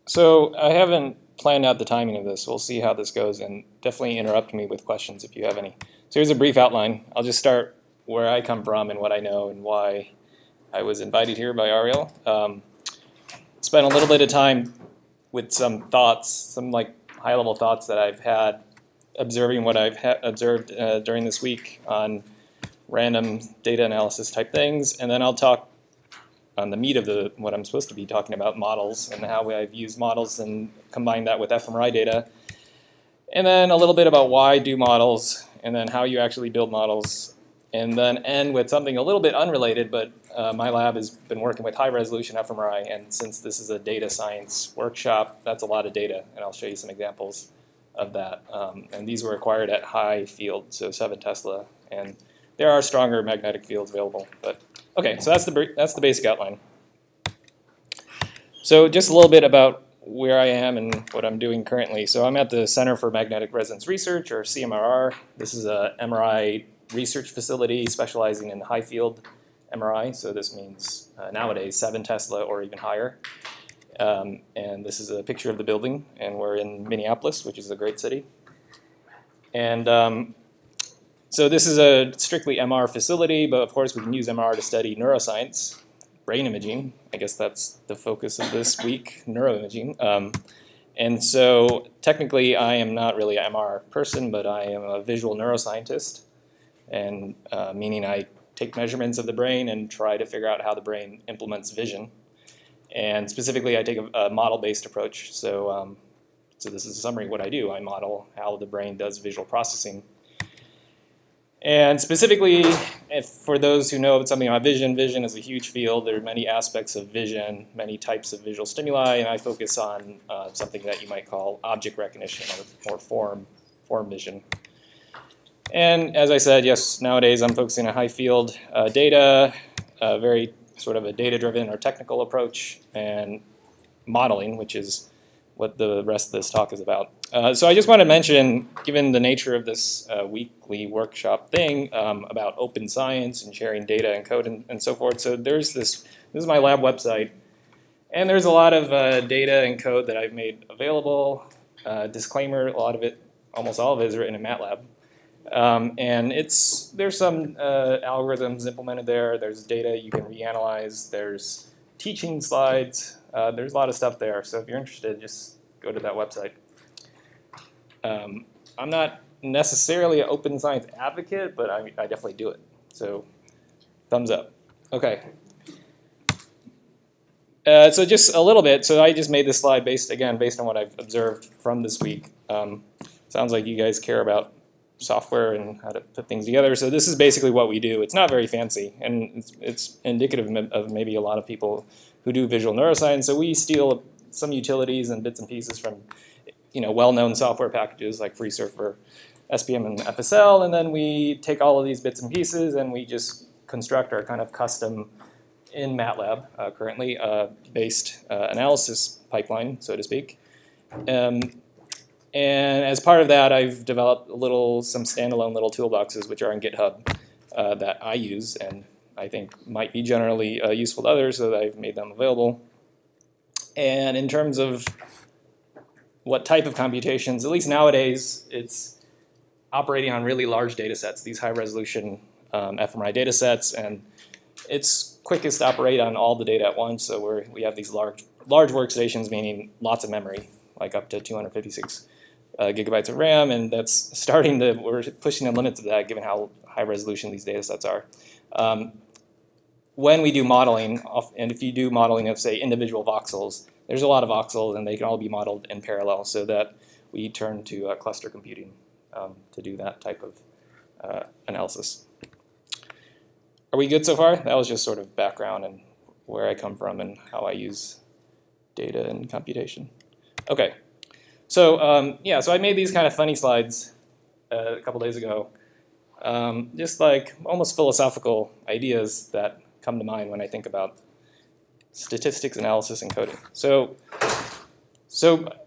So I haven't planned out the timing of this. We'll see how this goes, and definitely interrupt me with questions if you have any. So here's a brief outline. I'll just start where I come from and what I know and why I was invited here by Ariel. Spent a little bit of time with some thoughts, some like high-level thoughts that I've had observing what I've observed during this week on random data analysis type things, and then I'll talk on the meat of what I'm supposed to be talking about, models, and how I've used models and combined that with fMRI data. And then a little bit about why I do models, and then how you actually build models, and then end with something a little bit unrelated, but my lab has been working with high-resolution fMRI, and since this is a data science workshop, that's a lot of data, and I'll show you some examples of that. And these were acquired at high field, so 7 Tesla, and there are stronger magnetic fields available. But okay, so that's the basic outline. So just a little bit about where I am and what I'm doing currently. So I'm at the Center for Magnetic Resonance Research, or CMRR. This is a MRI research facility specializing in high field MRI. So this means nowadays 7 Tesla or even higher. And this is a picture of the building, and we're in Minneapolis, which is a great city. And so this is a strictly MR facility, but of course we can use MR to study neuroscience, brain imaging. I guess that's the focus of this week, neuroimaging. And so technically I am not really an MR person, but I am a visual neuroscientist, and meaning I take measurements of the brain and try to figure out how the brain implements vision. And specifically I take a model-based approach. So, so this is a summary of what I do. I model how the brain does visual processing. And specifically, for those who know something about vision, vision is a huge field. There are many aspects of vision, many types of visual stimuli, and I focus on something that you might call object recognition or form vision. And as I said, yes, nowadays I'm focusing on high field data, very sort of a data-driven or technical approach, and modeling, which is what the rest of this talk is about. So I just want to mention, given the nature of this weekly workshop thing, about open science and sharing data and code and so forth. So there's this is my lab website, and there's a lot of data and code that I've made available. Disclaimer, a lot of it, almost all of it is written in MATLAB. And there's some algorithms implemented there. There's data you can reanalyze. There's teaching slides. There's a lot of stuff there. So if you're interested, just go to that website. I'm not necessarily an open science advocate, but I definitely do it. So thumbs up. Okay. So just a little bit. So I just made this slide based on what I've observed from this week. Sounds like you guys care about software and how to put things together. So this is basically what we do. It's not very fancy, and it's indicative of maybe a lot of people who do visual neuroscience. So we steal some utilities and bits and pieces from well-known software packages like FreeSurfer, SPM, and FSL, and then we take all of these bits and pieces and we just construct our kind of custom, in MATLAB currently, based analysis pipeline, so to speak. And as part of that, I've developed some standalone little toolboxes which are in GitHub that I use and I think might be generally useful to others, so that I've made them available. And in terms of what type of computations, at least nowadays, it's operating on really large data sets, these high-resolution fMRI data sets, and it's quickest to operate on all the data at once, so we have these large workstations, meaning lots of memory, like up to 256 gigabytes of RAM, and we're pushing the limits of that given how high resolution these data sets are. When we do modeling, and if you do modeling of, say, individual voxels, there's a lot of voxels, and they can all be modeled in parallel, so that we turn to cluster computing to do that type of analysis. Are we good so far? That was just sort of background and where I come from and how I use data and computation. Okay. So yeah, so I made these kind of funny slides a couple days ago, just like almost philosophical ideas that come to mind when I think about statistics, analysis, and coding. So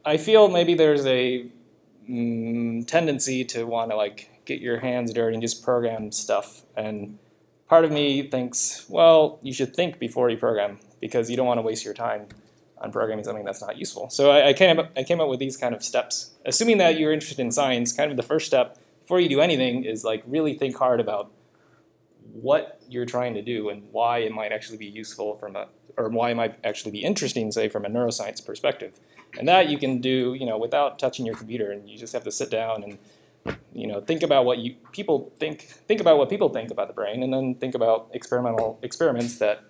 I feel maybe there's a tendency to want to get your hands dirty and just program stuff, and part of me thinks, well, you should think before you program because you don't want to waste your time on programming something that's not useful. So I came up with these kind of steps. Assuming that you're interested in science, kind of the first step before you do anything is like really think hard about what you're trying to do and why it might actually be useful or why it might actually be interesting, say, from a neuroscience perspective. And that you can do, without touching your computer, and you just have to sit down and, think about what people think about what people think about the brain, and then think about experiments that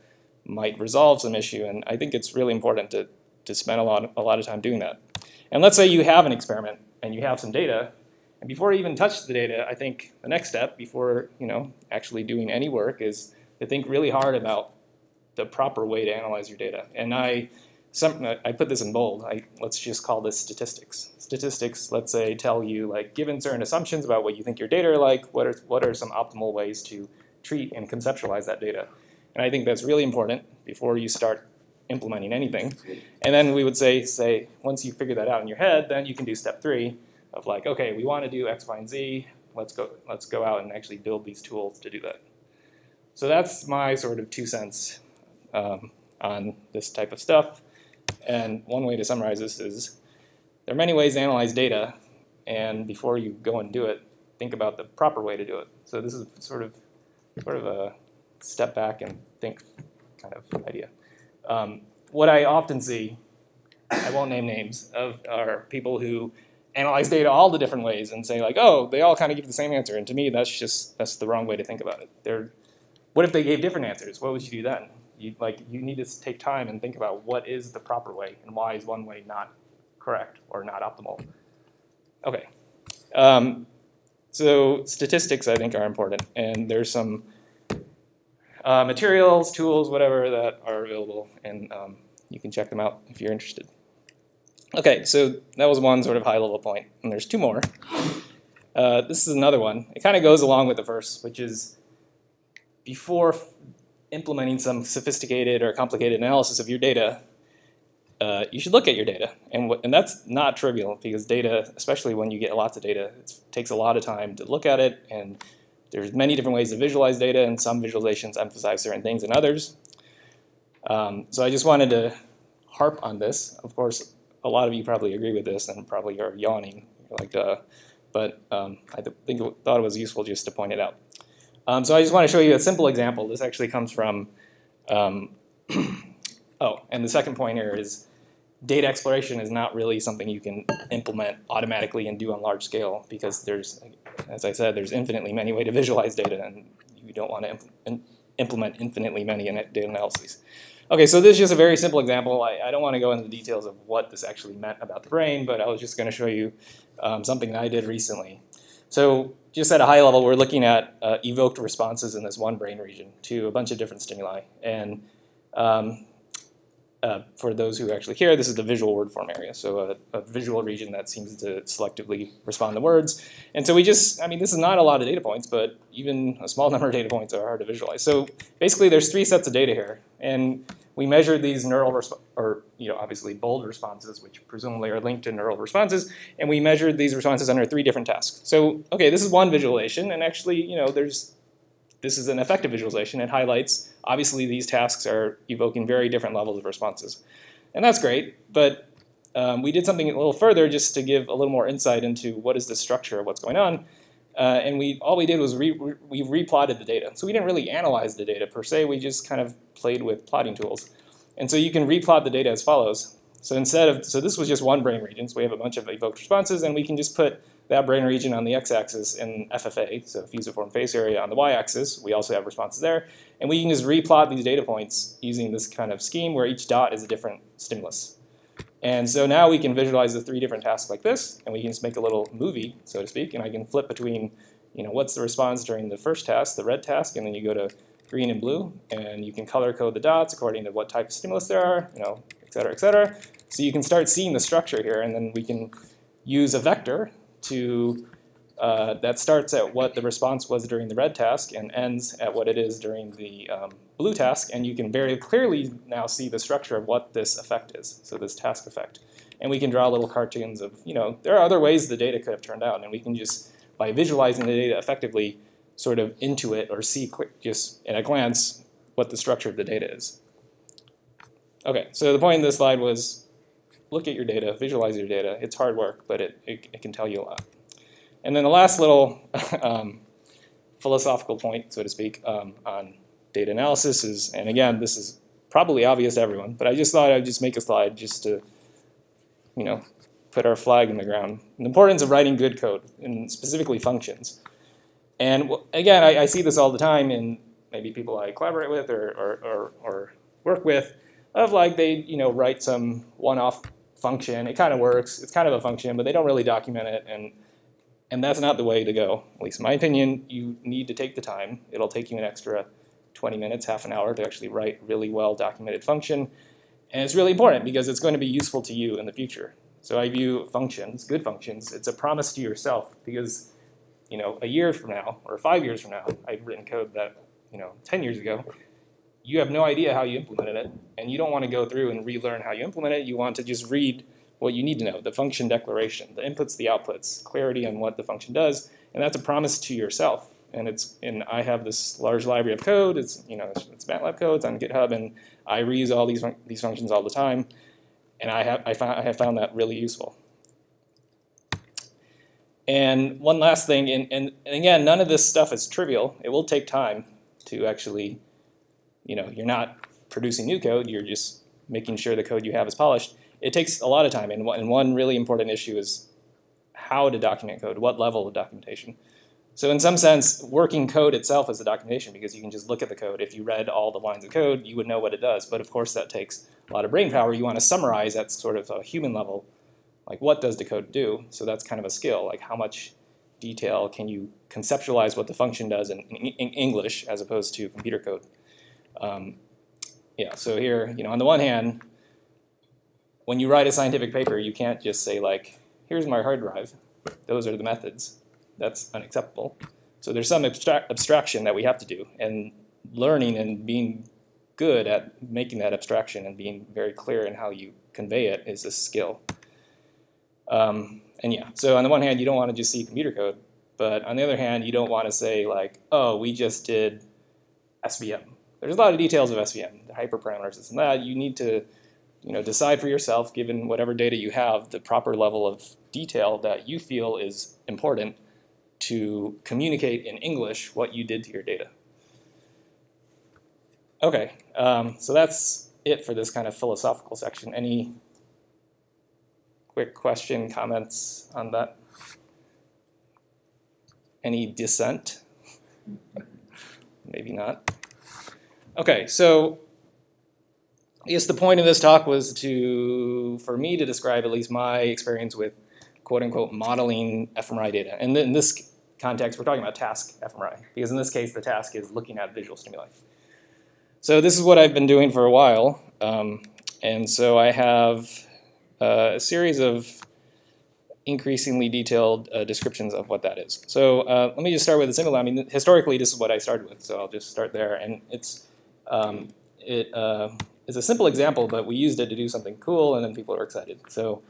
might resolve some issue. And I think it's really important to spend a lot of time doing that. And let's say you have an experiment and you have some data, and before you even touch the data, I think the next step before actually doing any work is to think really hard about the proper way to analyze your data. And I put this in bold. Let's just call this statistics. Statistics, let's say, tell you, like, given certain assumptions about what you think your data are like, what are some optimal ways to treat and conceptualize that data. And I think that's really important before you start implementing anything. And then we would say once you figure that out in your head, then you can do step 3 of like, okay, we want to do X, Y, and Z. Let's go out and actually build these tools to do that. So that's my sort of 2 cents on this type of stuff. And one way to summarize this is there are many ways to analyze data, and before you go and do it, think about the proper way to do it. So this is sort of a step back and think kind of idea. What I often see, I won't name names, are people who analyze data all the different ways and say like, oh, they all kind of give the same answer. And to me, that's the wrong way to think about it. What if they gave different answers? What would you do then? You need to take time and think about what is the proper way and why is one way not correct or not optimal. Okay. So statistics, I think, are important. And there's some materials, tools, whatever, that are available. And you can check them out if you're interested. Okay, so that was one sort of high-level point. And there's 2 more. This is another one. It kind of goes along with the first, which is before implementing some sophisticated or complicated analysis of your data, you should look at your data. And that's not trivial, because data, especially when you get lots of data, it takes a lot of time to look at it. And there's many different ways to visualize data, and some visualizations emphasize certain things than others. So I just wanted to harp on this. Of course, a lot of you probably agree with this and probably are yawning. You're like, but I thought it was useful just to point it out. So I just want to show you a simple example. This actually comes from, and the second point here is data exploration is not really something you can implement automatically and do on large scale, because there's, as I said, there's infinitely many ways to visualize data, and you don't want to implement infinitely many data analyses. Okay, so this is just a very simple example. I don't want to go into the details of what this actually meant about the brain, but I was just going to show you something that I did recently. So just at a high level, we're looking at evoked responses in this one brain region to a bunch of different stimuli. And for those who actually care, this is the visual word form area, so a visual region that seems to selectively respond to words. And so this is not a lot of data points, but even a small number of data points are hard to visualize. So basically, there's 3 sets of data here, and we measured these obviously bold responses, which presumably are linked to neural responses, and we measured these responses under 3 different tasks. So, okay, this is one visualization, and actually, this is an effective visualization. It highlights, obviously, these tasks are evoking very different levels of responses. And that's great, but we did something a little further just to give a little more insight into what is the structure of what's going on. And all we did was we replotted the data. So we didn't really analyze the data per se, we just kind of played with plotting tools. And so you can replot the data as follows. So this was just one brain region, so we have a bunch of evoked responses, and we can just put that brain region on the x-axis in FFA, so fusiform face area on the y-axis. We also have responses there. And we can just replot these data points using this kind of scheme where each dot is a different stimulus. And so now we can visualize the 3 different tasks like this, and we can just make a little movie, so to speak, and I can flip between, what's the response during the first task, the red task, and then you go to green and blue, and you can color code the dots according to what type of stimulus there are, et cetera, et cetera. So you can start seeing the structure here, and then we can use a vector that starts at what the response was during the red task and ends at what it is during the blue task, and you can very clearly now see the structure of what this effect is, so this task effect. And we can draw little cartoons of, there are other ways the data could have turned out, and we can just, by visualizing the data effectively, sort of intuit or see just at a glance what the structure of the data is. Okay, so the point of this slide was look at your data, visualize your data. It's hard work, but it can tell you a lot. And then the last little philosophical point, so to speak, on data analysis is, and again, this is probably obvious to everyone, but I just thought I'd just make a slide just to, you know, put our flag in the ground. The importance of writing good code, and specifically functions. And again, I see this all the time in maybe people I collaborate with or work with, of like they, you know, write some one-off function. It kind of works. It's kind of a function, but they don't really document it, and that's not the way to go. At least in my opinion, you need to take the time. It'll take you an extra 20 minutes, half an hour to actually write really well documented function. And it's really important because it's going to be useful to you in the future. So I view functions, good functions, it's a promise to yourself because, you know, a year from now or 5 years from now, I've written code that, you know, 10 years ago, you have no idea how you implemented it, and you don't want to go through and relearn how you implement it. You want to just read what you need to know, the function declaration, the inputs, the outputs, clarity on what the function does, and that's a promise to yourself. And I have this large library of code. It's, you know, it's MATLAB code. It's on GitHub, and I reuse all these functions all the time, and I have found that really useful. And one last thing, and again, none of this stuff is trivial. It will take time to actually, you know, you're not producing new code. You're just making sure the code you have is polished. It takes a lot of time, and one really important issue is how to document code, what level of documentation. So in some sense, working code itself is a documentation because you can just look at the code. If you read all the lines of code, you would know what it does. But of course, that takes a lot of brain power. You want to summarize at sort of a human level, like what does the code do? So that's kind of a skill, like how much detail can you conceptualize what the function does in English as opposed to computer code. Yeah, so here, you know, on the one hand, when you write a scientific paper, you can't just say like, here's my hard drive. Those are the methods. That's unacceptable. So there's some abstraction that we have to do, and learning and being good at making that abstraction and being very clear in how you convey it is a skill. And yeah, so on the one hand, you don't want to just see computer code, but on the other hand, you don't want to say like, oh, we just did SVM. There's a lot of details of SVM, the hyperparameters, this and that. You need to, you know, decide for yourself, given whatever data you have, the proper level of detail that you feel is important to communicate in English what you did to your data. Okay, so that's it for this kind of philosophical section. Any quick question, comments on that? Any dissent? Maybe not. Okay, so I guess the point of this talk was for me to describe at least my experience with quote-unquote modeling fMRI data. And in this context, we're talking about task fMRI, because in this case, the task is looking at visual stimuli. So this is what I've been doing for a while. And so I have a series of increasingly detailed descriptions of what that is. So let me just start with a simple. I mean, historically, this is what I started with, so I'll just start there. And it's a simple example, but we used it to do something cool, and then people are excited. So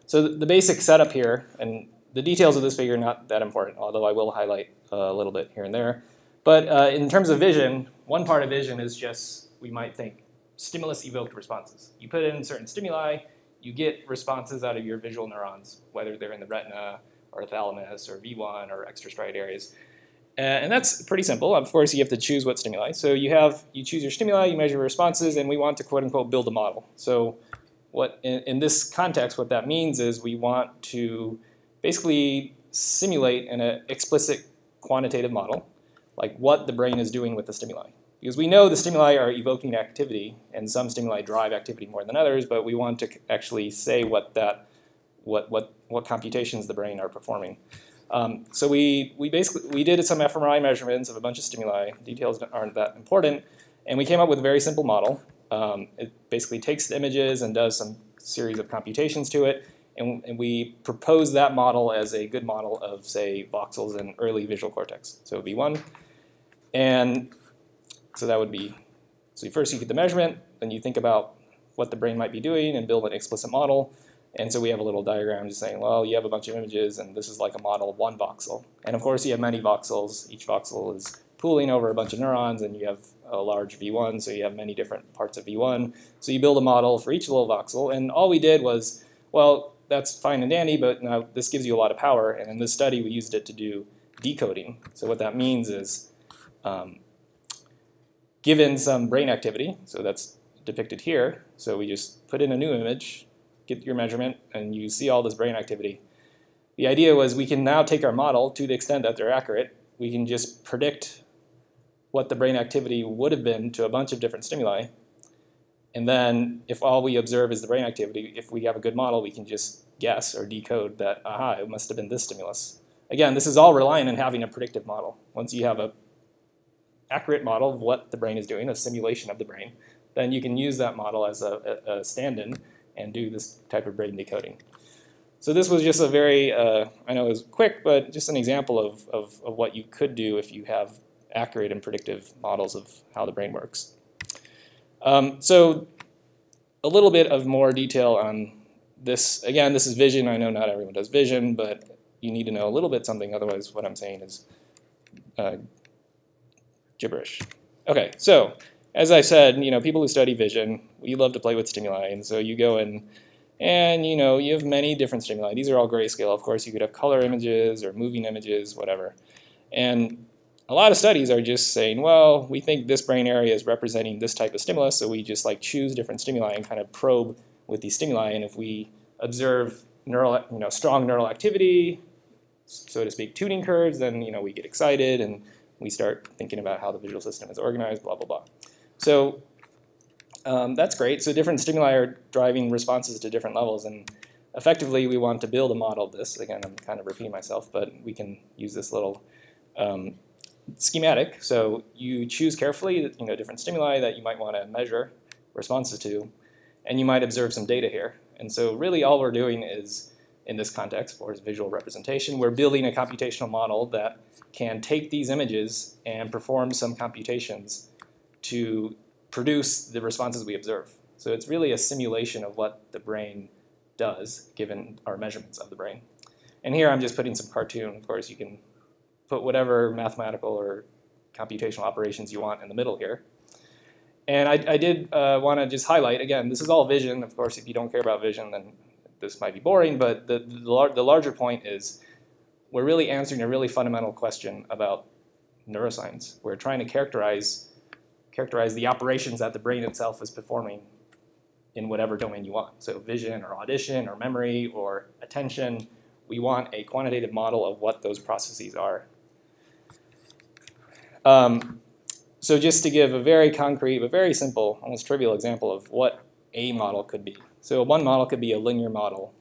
the basic setup here, and the details of this figure are not that important, although I will highlight a little bit here and there. But in terms of vision, one part of vision is just, we might think, stimulus-evoked responses. You put in certain stimuli, you get responses out of your visual neurons, whether they're in the retina or thalamus or V1 or extrastriate areas. And that's pretty simple. Of course, you have to choose what stimuli. So you choose your stimuli, you measure responses, and we want to quote-unquote build a model. So what in this context, what that means is we want to basically simulate an explicit quantitative model, like what the brain is doing with the stimuli. Because we know the stimuli are evoking activity, and some stimuli drive activity more than others, but we want to actually say what computations the brain are performing. So we did some fMRI measurements of a bunch of stimuli. Details aren't that important, and we came up with a very simple model. It basically takes the images and does some series of computations to it, and we propose that model as a good model of, say, voxels in early visual cortex. So it would be one, and so that would be, so first you get the measurement, then you think about what the brain might be doing and build an explicit model. And so we have a little diagram just saying, well, you have a bunch of images, and this is like a model of one voxel. And of course, you have many voxels. Each voxel is pooling over a bunch of neurons, and you have a large V1, so you have many different parts of V1. So you build a model for each little voxel, and all we did was, well, that's fine and dandy, but now this gives you a lot of power, and in this study we used it to do decoding. So what that means is, given some brain activity, so that's depicted here, so we just put in a new image, get your measurement, and you see all this brain activity. The idea was we can now take our model to the extent that they're accurate. We can just predict what the brain activity would have been to a bunch of different stimuli. And then if all we observe is the brain activity, if we have a good model, we can just guess or decode that, aha, it must have been this stimulus. Again, this is all reliant on having a predictive model. Once you have an accurate model of what the brain is doing, a simulation of the brain, then you can use that model as a stand-in and do this type of brain decoding. So this was just a very, I know it was quick, but just an example of what you could do if you have accurate and predictive models of how the brain works. So a little bit of more detail on this. Again, this is vision. I know not everyone does vision, but you need to know a little bit something, otherwise what I'm saying is gibberish. Okay, so as I said, people who study vision, we love to play with stimuli, and so you go in and you have many different stimuli. These are all grayscale. Of course, you could have color images or moving images, whatever. And a lot of studies are just saying, well, we think this brain area is representing this type of stimulus, so we just choose different stimuli and kind of probe with these stimuli. And if we observe strong neural activity, so to speak, tuning curves, then we get excited and we start thinking about how the visual system is organized, blah blah blah. So that's great. So different stimuli are driving responses to different levels, and effectively we want to build a model of this. Again, I'm kind of repeating myself, but we can use this little schematic. So you choose carefully different stimuli that you might want to measure responses to, and you might observe some data here. And so really all we're doing is, in this context for visual representation, we're building a computational model that can take these images and perform some computations to produce the responses we observe. So it's really a simulation of what the brain does given our measurements of the brain. And here I'm just putting some cartoon. Of course, you can put whatever mathematical or computational operations you want in the middle here. And I did want to just highlight, again, this is all vision. Of course, if you don't care about vision, then this might be boring, but the larger point is we're really answering a really fundamental question about neuroscience. We're trying to characterize the operations that the brain itself is performing in whatever domain you want. So vision or audition or memory or attention, we want a quantitative model of what those processes are. So just to give a very concrete but very simple, almost trivial example of what a model could be. So one model could be a linear model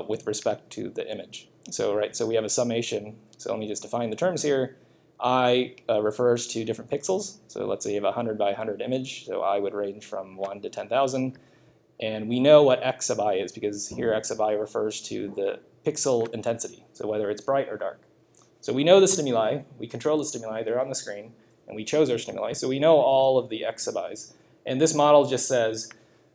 with respect to the image. So we have a summation. So let me just define the terms here. I refers to different pixels. So let's say you have a 100 by 100 image. So I would range from 1 to 10,000. And we know what x of I is because here x of I refers to the pixel intensity. So whether it's bright or dark. So we know the stimuli. We control the stimuli. They're on the screen. And we chose our stimuli. So we know all of the x of i's. And this model just says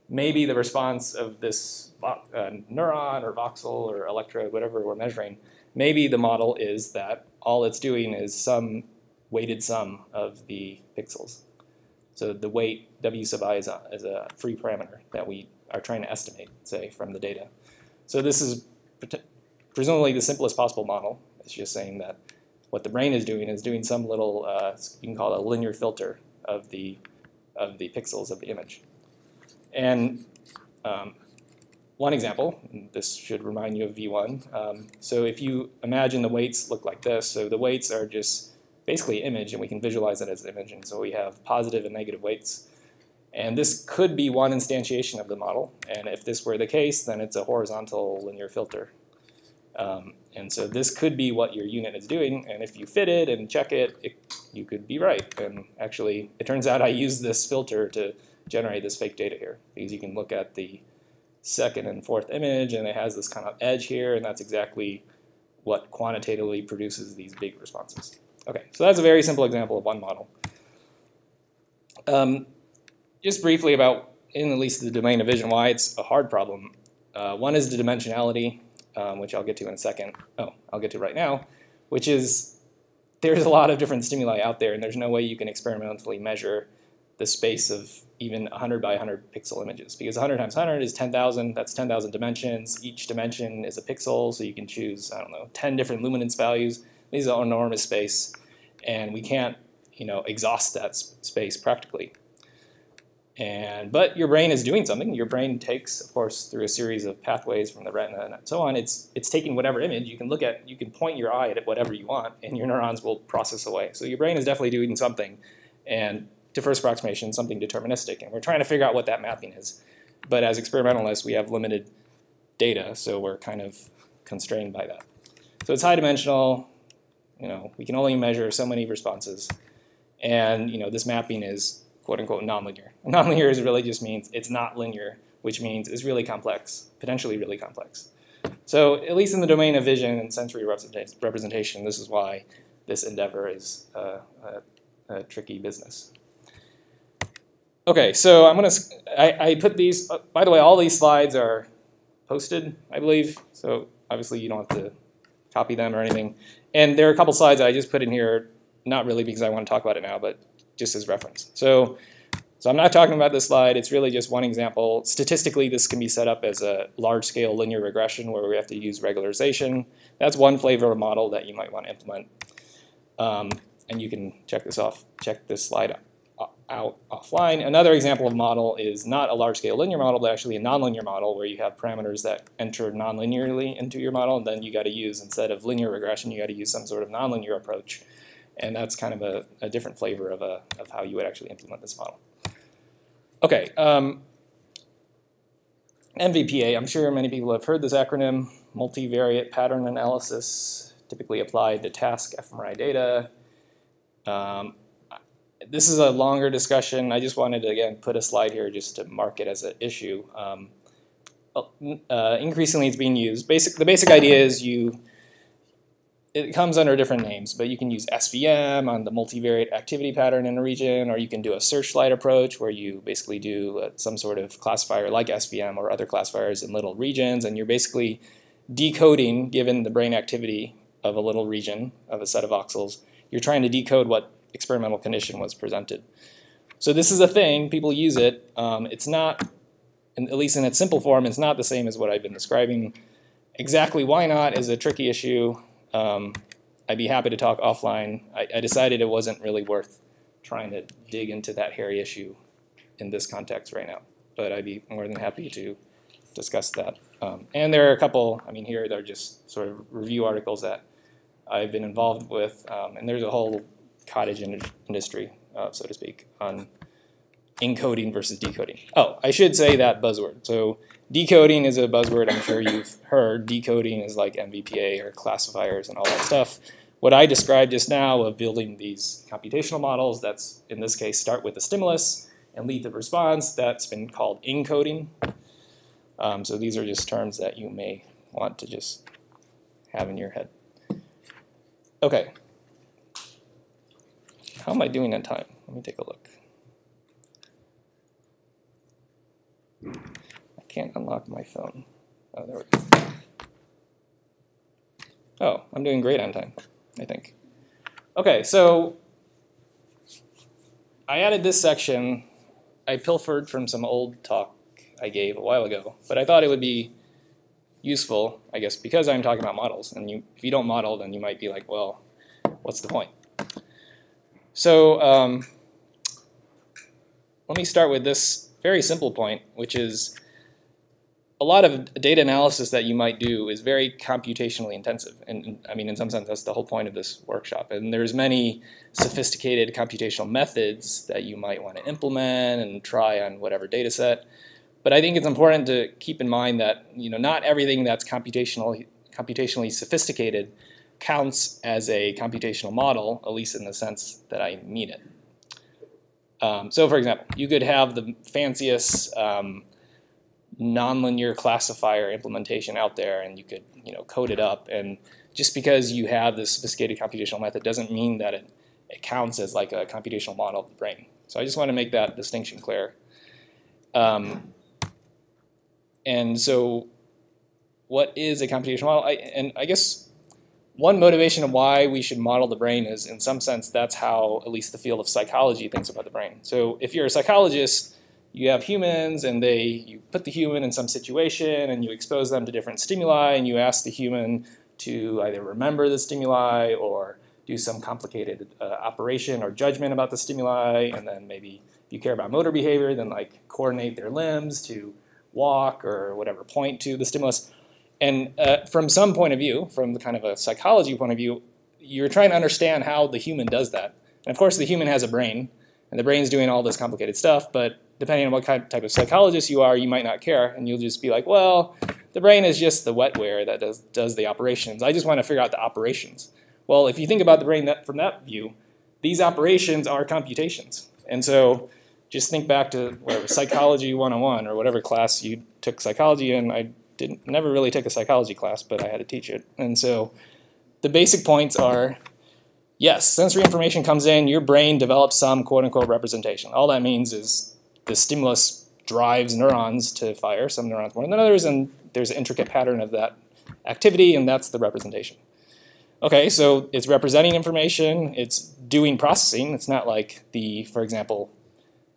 maybe the response of this neuron or voxel or electrode, whatever we're measuring, maybe the model is that all it's doing is some weighted sum of the pixels. So the weight, W sub I, is a free parameter that we are trying to estimate, say, from the data. So this is presumably the simplest possible model. It's just saying that what the brain is doing some little, you can call it a linear filter of the pixels of the image. And one example, and this should remind you of V1. So if you imagine the weights look like this, so the weights are just basically image, and we can visualize it as an image. And so we have positive and negative weights. And this could be one instantiation of the model. And if this were the case, then it's a horizontal linear filter. And so this could be what your unit is doing. And if you fit it and check it, you could be right. And actually, it turns out I used this filter to generate this fake data here, because you can look at the second and fourth image, and it has this kind of edge here, and that's exactly what quantitatively produces these big responses. Okay, so that's a very simple example of one model. Just briefly about, in at least the domain of vision, why it's a hard problem. One is the dimensionality, which I'll get to in a second. Oh, I'll get to right now, which is there's a lot of different stimuli out there, and there's no way you can experimentally measure the space of even 100 by 100 pixel images, because 100 times 100 is 10,000. That's 10,000 dimensions. Each dimension is a pixel, so you can choose, I don't know, 10 different luminance values. These are enormous space, and we can't, exhaust that space practically. But your brain is doing something. Your brain takes, of course, through a series of pathways from the retina and so on. It's taking whatever image you can look at. You can point your eye at whatever you want, and your neurons will process away. So your brain is definitely doing something, and to first approximation, something deterministic. And we're trying to figure out what that mapping is. But as experimentalists, we have limited data, so we're kind of constrained by that. So it's high dimensional. We can only measure so many responses, and this mapping is quote unquote nonlinear. Nonlinear really just means it's not linear, which means it's really complex, potentially really complex. So at least in the domain of vision and sensory representation, this is why this endeavor is a tricky business. Okay, so I put these, by the way, all these slides are posted, I believe, so obviously you don't have to copy them or anything. And there are a couple slides I just put in here, not really because I want to talk about it now, but just as reference. So I'm not talking about this slide. It's really just one example. Statistically, this can be set up as a large-scale linear regression where we have to use regularization. That's one flavor of model that you might want to implement. And you can check this slide out offline. Another example of model is not a large-scale linear model, but actually a nonlinear model where you have parameters that enter nonlinearly into your model, and then you got to use, instead of linear regression, you got to use some sort of nonlinear approach. And that's kind of a different flavor of how you would actually implement this model. Okay, MVPA, I'm sure many people have heard this acronym, multivariate pattern analysis, typically applied to task fMRI data. This is a longer discussion. I just wanted to, again, put a slide here just to mark it as an issue. Increasingly, it's being used. The basic idea is it comes under different names, but you can use SVM on the multivariate activity pattern in a region, or you can do a searchlight approach where you basically do some sort of classifier like SVM or other classifiers in little regions, and you're basically decoding, given the brain activity of a little region of a set of voxels, you're trying to decode what experimental condition was presented. So this is a thing, people use it. It's not, at least in its simple form, it's not the same as what I've been describing. Exactly why not is a tricky issue. I'd be happy to talk offline. I decided it wasn't really worth trying to dig into that hairy issue in this context right now, but I'd be more than happy to discuss that. And there are a couple, here they're just sort of review articles that I've been involved with, and there's a whole cottage industry, so to speak, on encoding versus decoding. Oh, I should say that buzzword. So decoding is a buzzword I'm sure you've heard. Decoding is like MVPA or classifiers and all that stuff. What I described just now of building these computational models, that's in this case start with a stimulus and lead to response, that's been called encoding. So these are just terms that you may want to just have in your head. Okay. How am I doing on time? Let me take a look. I can't unlock my phone. Oh, there we go. Oh, I'm doing great on time, I think. Okay, so I added this section. I pilfered from some old talk I gave a while ago, but I thought it would be useful, I guess, because I'm talking about models. And if you don't model, then you might be like, well, what's the point? So let me start with this very simple point, which is a lot of data analysis that you might do is very computationally intensive. And in some sense, that's the whole point of this workshop. And there's many sophisticated computational methods that you might want to implement and try on whatever data set. But I think it's important to keep in mind that not everything that's computationally sophisticated counts as a computational model, at least in the sense that I mean it. So for example, you could have the fanciest nonlinear classifier implementation out there, and you could code it up, and just because you have this sophisticated computational method doesn't mean that it counts as like a computational model of the brain. So I just want to make that distinction clear. And so what is a computational model? I guess one motivation of why we should model the brain is, in some sense, that's how at least the field of psychology thinks about the brain. So if you're a psychologist, you have humans, and you put the human in some situation, and you expose them to different stimuli, and you ask the human to either remember the stimuli or do some complicated operation or judgment about the stimuli, and then maybe if you care about motor behavior, then like coordinate their limbs to walk or whatever, point to the stimulus. And from some point of view, from the kind of a psychology point of view, you're trying to understand how the human does that. And of course, the human has a brain, and the brain's doing all this complicated stuff, but depending on what type of psychologist you are, you might not care, and you'll just be like, well, the brain is just the wetware that does the operations. I just want to figure out the operations. Well, if you think about the brain from that view, these operations are computations. And so just think back to whatever, Psychology 101 or whatever class you took psychology in. I never really took a psychology class, but I had to teach it. And so the basic points are, yes, sensory information comes in, your brain develops some quote-unquote representation. All that means is the stimulus drives neurons to fire, some neurons more than others, and there's an intricate pattern of that activity, and that's the representation. Okay, so it's representing information, it's doing processing. It's not like for example,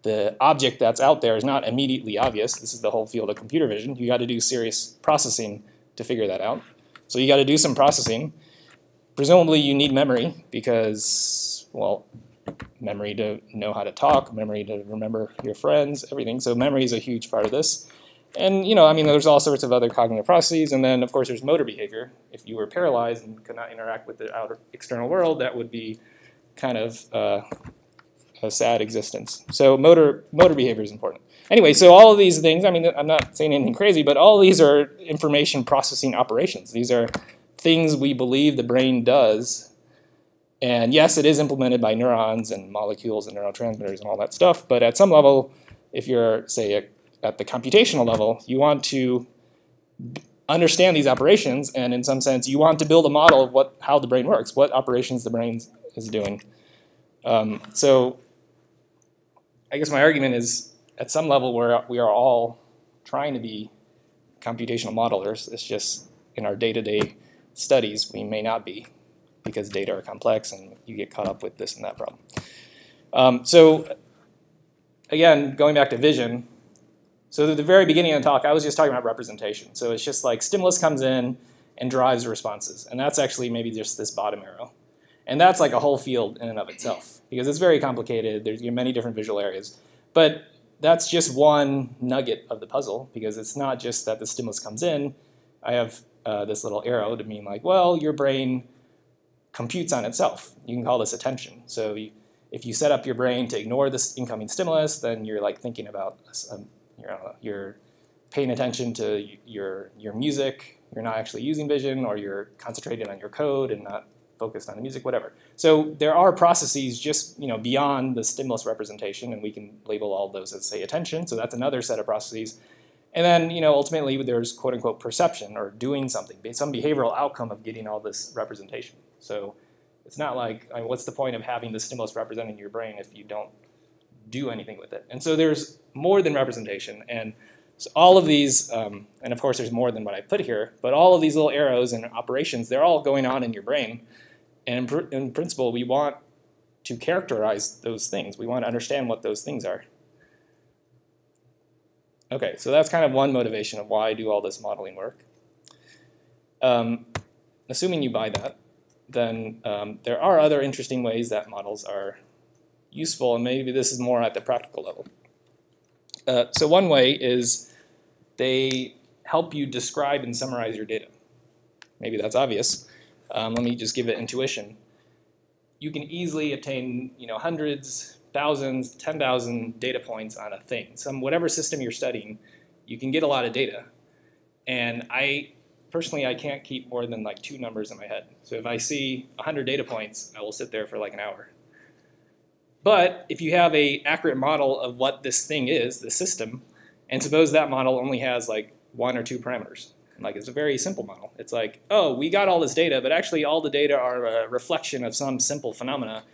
the object that's out there is not immediately obvious. This is the whole field of computer vision. You got to do serious processing to figure that out. So you got to do some processing. Presumably you need memory because, well, memory to know how to talk, memory to remember your friends, everything. So memory is a huge part of this. And, I mean, there's all sorts of other cognitive processes. And then, of course, there's motor behavior. If you were paralyzed and could not interact with the outer external world, that would be kind of a sad existence. So motor behavior is important. Anyway, so all of these things, I mean, I'm not saying anything crazy, but all of these are information processing operations. These are things we believe the brain does. And yes, it is implemented by neurons and molecules and neurotransmitters and all that stuff. But at some level, if you're, say, at the computational level, you want to understand these operations. And in some sense, you want to build a model of how the brain works, what operations the brain is doing. So I guess my argument is, at some level, we are all trying to be computational modelers. It's just in our day-to-day studies, we may not be, because data are complex and you get caught up with this and that problem. So again, going back to vision, so at the very beginning of the talk, I was just talking about representation. So it's just like stimulus comes in and drives responses. And that's actually maybe just this bottom arrow. And that's like a whole field in and of itself, because it's very complicated. There's many different visual areas. But that's just one nugget of the puzzle, because it's not just that the stimulus comes in. I have this little arrow to mean like, well, your brain computes on itself. You can call this attention. So if you set up your brain to ignore this incoming stimulus, then you're like thinking about, you're paying attention to your music. You're not actually using vision, or you're concentrated on your code and not focused on the music, whatever. So there are processes just beyond the stimulus representation, and we can label all of those as, say, attention. So that's another set of processes. And then ultimately there's quote unquote perception, or doing something, some behavioral outcome of getting all this representation. So it's not like, what's the point of having the stimulus representing your brain if you don't do anything with it? And so there's more than representation, and so all of these, and of course there's more than what I put here, but all of these little arrows and operations, they're all going on in your brain. And in principle, we want to characterize those things. We want to understand what those things are. Okay, so that's kind of one motivation of why I do all this modeling work. Assuming you buy that, then there are other interesting ways that models are useful, and maybe this is more at the practical level. So one way is they help you describe and summarize your data. Maybe that's obvious. Let me just give it intuition. You can easily obtain, hundreds, thousands, 10,000 data points on a thing. Whatever system you're studying, you can get a lot of data. And personally, I can't keep more than like 2 numbers in my head. So if I see 100 data points, I will sit there for like an hour. But if you have an accurate model of what this thing is, the system, and suppose that model only has like 1 or 2 parameters. Like, it's a very simple model. It's like, oh, we got all this data, but actually all the data are a reflection of some simple phenomena,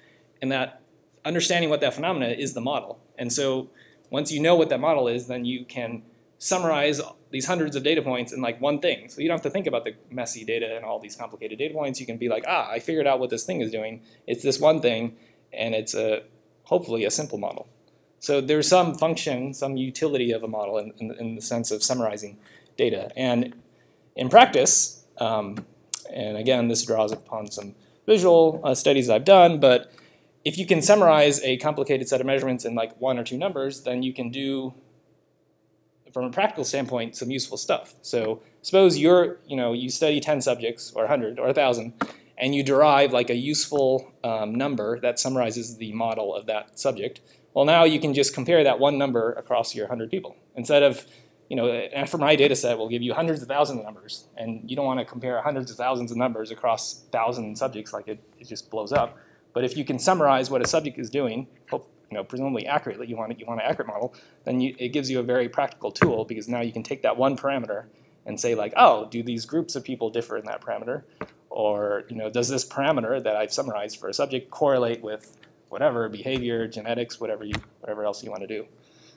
and that understanding what that phenomena is the model. And so once you know what that model is, then you can summarize these hundreds of data points in like one thing. So you don't have to think about the messy data and all these complicated data points. You can be like, ah, I figured out what this thing is doing. It's this one thing, and it's hopefully a simple model. So there's some function, some utility of a model in the sense of summarizing data. And in practice, and again, this draws upon some visual studies I've done, but if you can summarize a complicated set of measurements in like 1 or 2 numbers, then you can do, from a practical standpoint, some useful stuff. So suppose you study 10 subjects, or 100, or 1,000, and you derive like a useful number that summarizes the model of that subject. Well, now you can just compare that one number across your 100 people. Instead of, an fMRI data set will give you hundreds of thousands of numbers, and you don't want to compare hundreds of thousands of numbers across 1,000 subjects, like it just blows up. But if you can summarize what a subject is doing, presumably accurately, you want an accurate model, then it gives you a very practical tool, because now you can take that one parameter and say like, oh, do these groups of people differ in that parameter? Or does this parameter that I've summarized for a subject correlate with whatever, behavior, genetics, whatever else you want to do.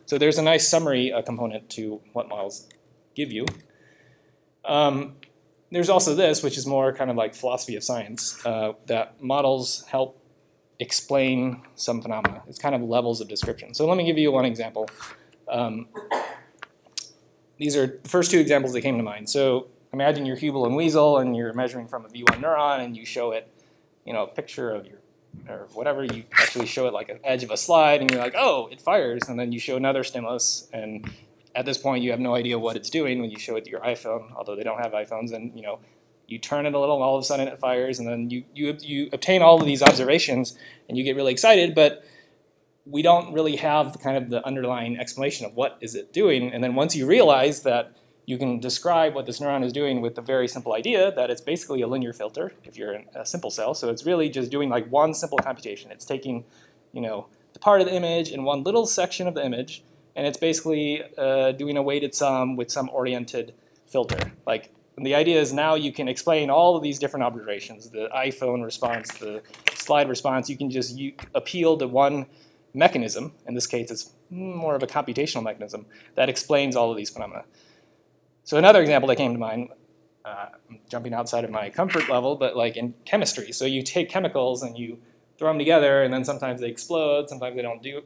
So there's a nice summary component to what models give you. There's also this, which is more kind of like philosophy of science, that models help explain some phenomena. It's kind of levels of description. So let me give you one example. These are the first 2 examples that came to mind. So imagine you're Hubel and Weasel, and you're measuring from a V1 neuron, and you show it, a picture of your, or whatever, you actually show it like an edge of a slide, and you're like, oh, it fires, and then you show another stimulus, and at this point you have no idea what it's doing when you show it to your iPhone, although they don't have iPhones, and you turn it a little, and all of a sudden it fires, and then you obtain all of these observations, and you get really excited, but we don't really have the underlying explanation of what is it doing, and then once you realize that you can describe what this neuron is doing with a very simple idea that it's basically a linear filter if you're in a simple cell. So it's really just doing like one simple computation. It's taking, the part of the image in one little section of the image, and it's basically doing a weighted sum with some oriented filter. Like, the idea is now you can explain all of these different observations, the iPhone response, the slide response. You can just appeal to one mechanism. In this case, it's more of a computational mechanism that explains all of these phenomena. So another example that came to mind, I'm jumping outside of my comfort level, but like in chemistry. So you take chemicals and you throw them together, and then sometimes they explode, sometimes they don't do,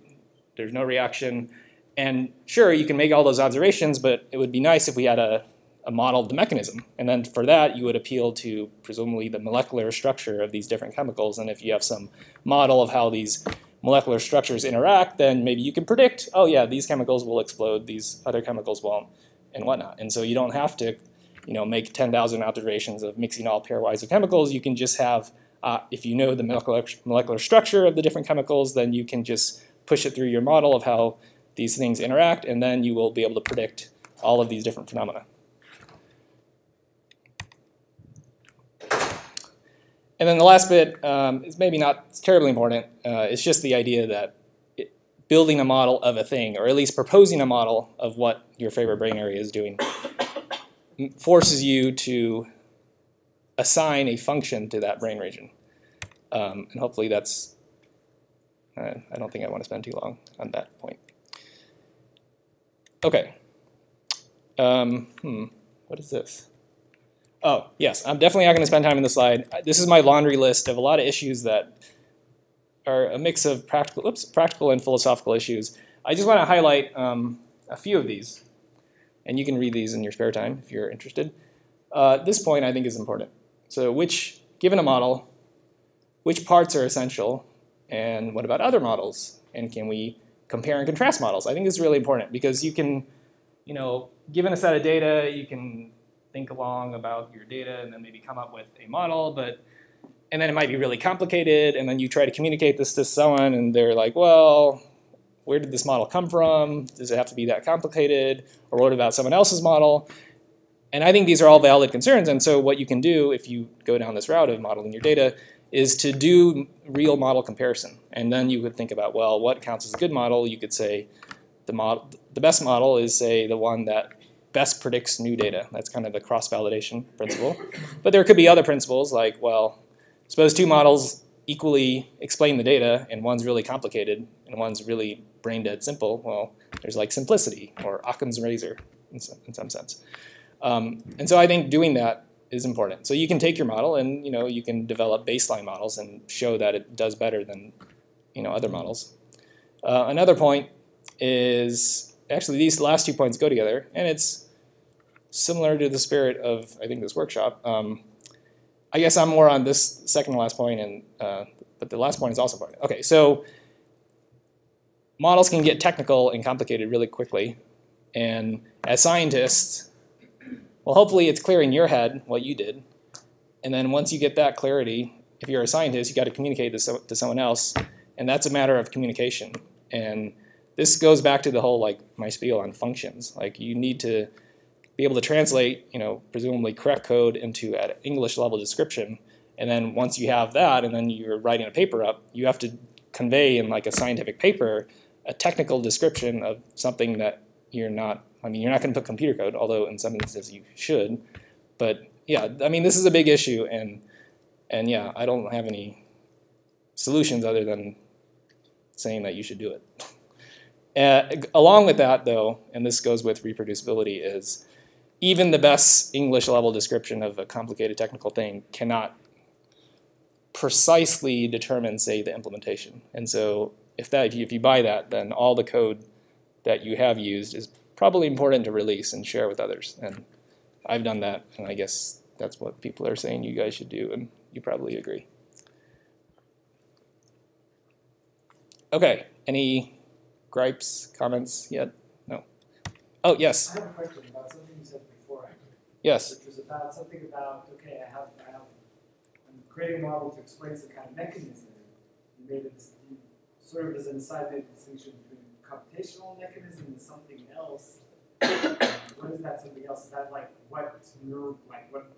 there's no reaction. And sure, you can make all those observations, but it would be nice if we had a model of the mechanism. And then for that, you would appeal to presumably the molecular structure of these different chemicals. And if you have some model of how these molecular structures interact, then maybe you can predict, oh yeah, these chemicals will explode, these other chemicals won't, and whatnot. And so you don't have to, make 10,000 observations of mixing all pairwise of chemicals. You can just have, if you know the molecular structure of the different chemicals, then you can just push it through your model of how these things interact, and then you will be able to predict all of these different phenomena. And then the last bit is maybe not terribly important. It's just the idea that building a model of a thing, or at least proposing a model of what your favorite brain area is doing, forces you to assign a function to that brain region. And hopefully that's, I don't think I want to spend too long on that point. Okay. What is this? Oh, yes, I'm definitely not going to spend time on this slide. This is my laundry list of a lot of issues that are a mix of practical and philosophical issues. I just want to highlight a few of these, and you can read these in your spare time if you're interested. This point I think is important. So given a model, which parts are essential, and what about other models? And can we compare and contrast models? I think this is really important because you can, given a set of data, you can think along about your data and then maybe come up with a model, and then it might be really complicated, and then you try to communicate this to someone, and they're like, well, where did this model come from? Does it have to be that complicated? Or what about someone else's model? And I think these are all valid concerns, and so what you can do if you go down this route of modeling your data is to do real model comparison. And then you would think about, well, what counts as a good model? You could say the best model is, say, the one that best predicts new data. That's kind of the cross-validation principle. But there could be other principles like, well, suppose 2 models equally explain the data, and one's really complicated and one's really brain-dead simple. Well, there's like simplicity or Occam's razor. in some sense. And so I think doing that is important. So you can take your model and you can develop baseline models and show that it does better than other models. Another point is actually these last 2 points go together, and it's similar to the spirit of I think this workshop. I guess I'm more on this second to last point, and but the last point is also important. Okay, so models can get technical and complicated really quickly, and as scientists, well, hopefully it's clear in your head what you did, and then once you get that clarity, if you're a scientist, you got to communicate this to someone else, and that's a matter of communication. And this goes back to the whole my spiel on functions. You need to be able to translate, presumably correct code into an English level description, and then once you have that, and then you're writing a paper up, you have to convey in a scientific paper a technical description of something that you're not. I mean, you're not going to put computer code, although in some instances you should. But yeah, I mean, this is a big issue, and yeah, I don't have any solutions other than saying that you should do it. Along with that, though, and this goes with reproducibility, is even the best English level description of a complicated technical thing cannot precisely determine, say, the implementation. And so if you buy that, then all the code that you have used is probably important to release and share with others. And I've done that, and I guess that's what people are saying you guys should do, and you probably agree. Okay, any gripes, comments yet? No. Oh, yes. I have a question about something you said before, actually. Yes. Which was about something about, okay, I'm creating a model to explain some kind of mechanism. You made it, you sort of as an aside made a distinction between computational mechanism and something else. What is that something else? Is that what the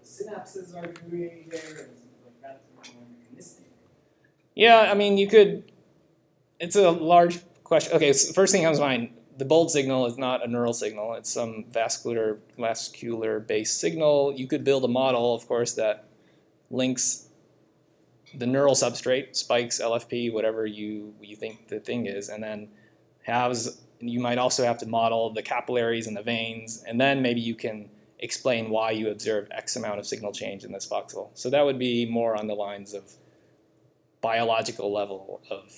synapses are doing there, or is it that more mechanistic? Yeah, I mean, you could. It's a large question. Okay, so first thing comes to mind, the bold signal is not a neural signal. It's some vascular-based signal. You could build a model, of course, that links the neural substrate, spikes, LFP, whatever you think the thing is, and then you might also have to model the capillaries and the veins, and then maybe you can explain why you observe X amount of signal change in this voxel. So that would be more on the lines of biological level of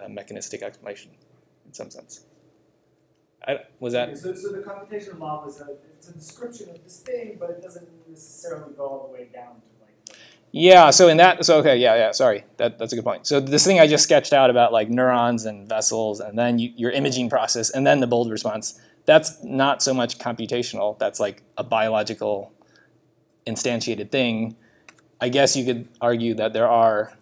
mechanistic explanation, in some sense. Was that? Okay, so the computational model it's a description of this thing, but it doesn't necessarily go all the way down to Yeah. So okay. Yeah. Sorry, that's a good point. So this thing I just sketched out about neurons and vessels, and then your imaging process, and then the bold response. That's not so much computational. That's a biological instantiated thing. I guess you could argue that there are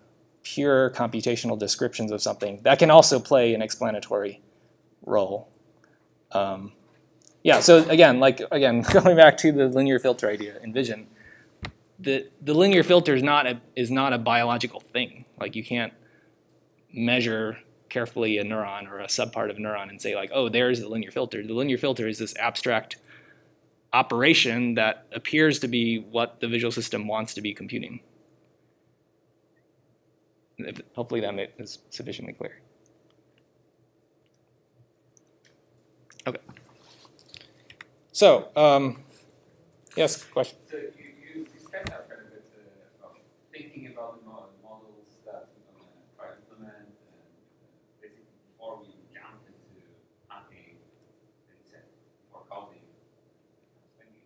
pure computational descriptions of something that can also play an explanatory role. Yeah, so again, going back to the linear filter idea in vision, the linear filter is not a biological thing. You can't measure carefully a neuron or a subpart of a neuron and say oh, there's the linear filter. The linear filter is this abstract operation that appears to be what the visual system wants to be computing. Hopefully that is sufficiently clear. Okay. So, yes, question? So you sketched out quite a bit of thinking about the models that we're going to try to implement, and basically before we jump into hunting, or coding, thinking.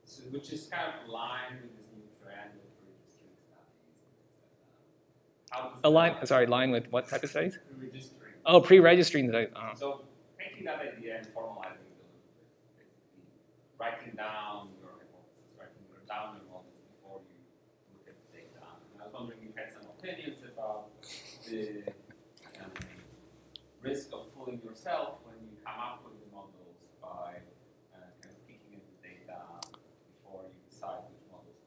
So which is kind of aligned with this new trend of registering studies. Line with what type of studies? Pre-registering. Oh, pre-registering studies. So taking that idea and formalizing it a little bit, basically writing down your hypothesis, writing down your models before you look at the data. And I was wondering if you had some opinions about the risk of fooling yourself when you come up with the models by kind of picking at the data before you decide which models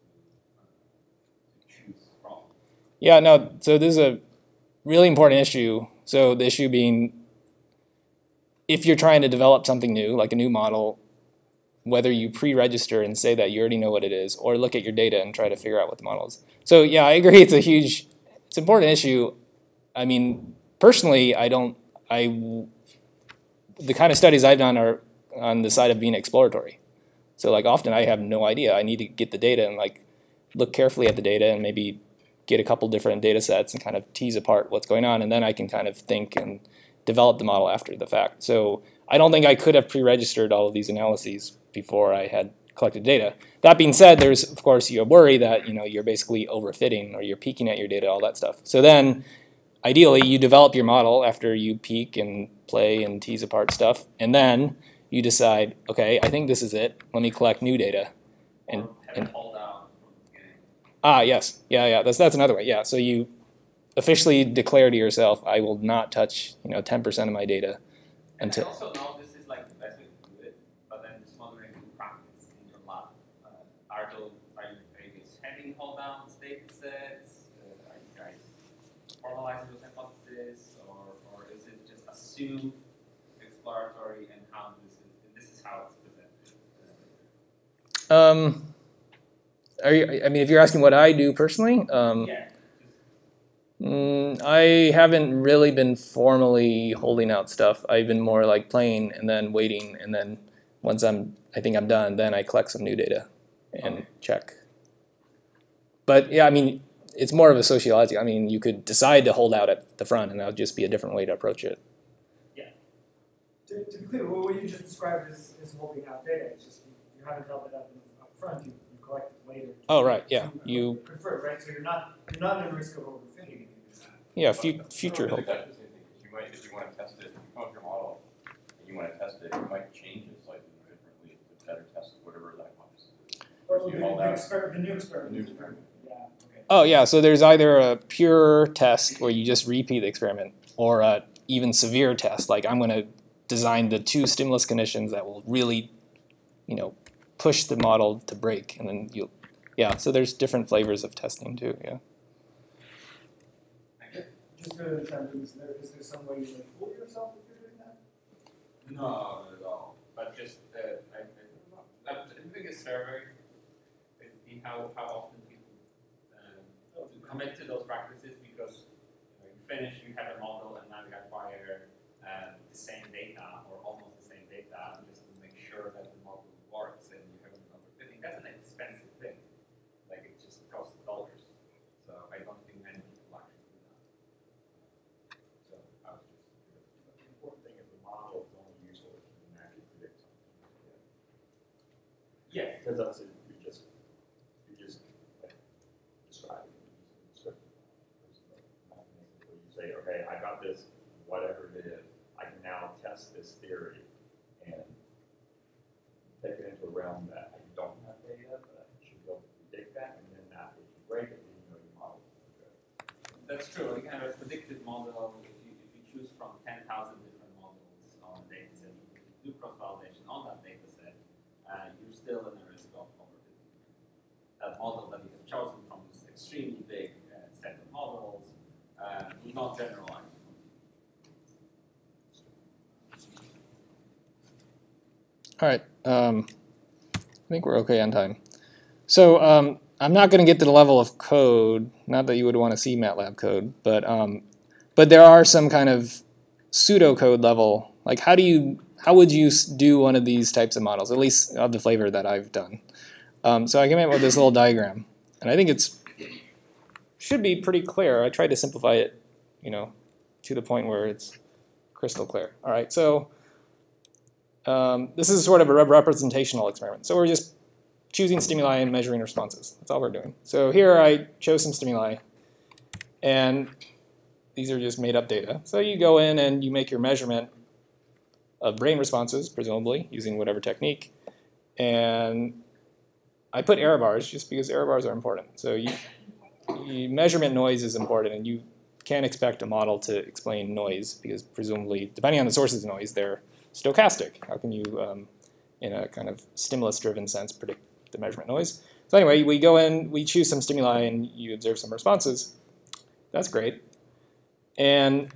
to choose from. Yeah, no, so this is a really important issue. So the issue being, if you're trying to develop something new, like a new model, whether you pre-register and say that you already know what it is, or look at your data and try to figure out what the model is. So yeah, I agree. It's an important issue. I mean, personally, the kind of studies I've done are on the side of being exploratory. So like often I have no idea. I need to get the data and like look carefully at the data and maybe get a couple different data sets and kind of tease apart what's going on, and then I can kind of think and develop the model after the fact. So I don't think I could have pre-registered all of these analyses before I had collected data. That being said, there's of course your worry that you're basically overfitting or you're peeking at your data, all that stuff. So then ideally you develop your model after you peek and play and tease apart stuff, and then you decide, okay, I think this is it. Let me collect new data. And yes, yeah, that's another way. Yeah, so you officially declare to yourself, I will not touch 10% of my data until. I also know this is like the best way to do it, but then just wondering in practice in your lab, are you just having hold down data sets? Are you guys formalizing those hypotheses, or is it just assumed exploratory and how this is how it's presented? I mean, if you're asking what I do personally, Yeah. I haven't really been formally holding out stuff. I've been more like playing and then waiting, and then once I think I'm done, then I collect some new data and check. But yeah, I mean, it's more of a sociology. I mean, you could decide to hold out at the front, and that would just be a different way to approach it. Yeah. To be clear, what you just described is holding out data. It's just you haven't held it up front. You collect it later. Oh right, yeah. You convert, right? So you're not at risk of overfitting. Yeah, future hope. If you want to test it, if you come up with your model and you want to test it, you might change it slightly differently to better test whatever that hypothesis is. Or the new experiment. Yeah. Okay. Oh yeah, so there's either a pure test where you just repeat the experiment, or a even severe test, like I'm going to design the 2 stimulus conditions that will really, push the model to break, and then so there's different flavors of testing too, yeah. Just to try to do this, is there some way you fool yourself if you're doing that? No, not at all. But just the biggest survey is how often people commit to those practices, because you finish, you have a model, and now you acquire the same data or almost the same data, just to make sure that the model works and you haven't overfitting. That's an expensive thing. Like it just costs dollars. So I don't think many people actually do that. So I was just the important thing is the model is only useful if you can actually predict something. Yeah. Because that's it. You just like, describe it. You say, okay, I got this, whatever it is. I can now test this theory and take it into a realm that I don't have data, but I should be able to predict that, and then that if you break it, then you know your model is good. That's true. You have a predictive model. If you choose from 10,000 different models on a data set, you do cross-validation on that data set, you're still in a risk of overfitting. That model that you have chosen from this extremely big set of models will not generalize. All right, I think we're okay on time. So I'm not going to get to the level of code, not that you would want to see MATLAB code, but there are some kind of pseudocode level. Like how would you do one of these types of models, at least of the flavor that I've done? So I came up with this little diagram, and I think should be pretty clear. I tried to simplify it, to the point where it's crystal clear. All right, so this is sort of a representational experiment. So we're just choosing stimuli and measuring responses. That's all we're doing. So here I chose some stimuli, and these are just made up data. So you go in and you make your measurement of brain responses, presumably, using whatever technique. And I put error bars just because error bars are important. So measurement noise is important, and you can't expect a model to explain noise because presumably, depending on the sources of noise, they're stochastic. How can you, in a kind of stimulus-driven sense, predict the measurement noise? So anyway, we go in, we choose some stimuli, and you observe some responses. That's great. And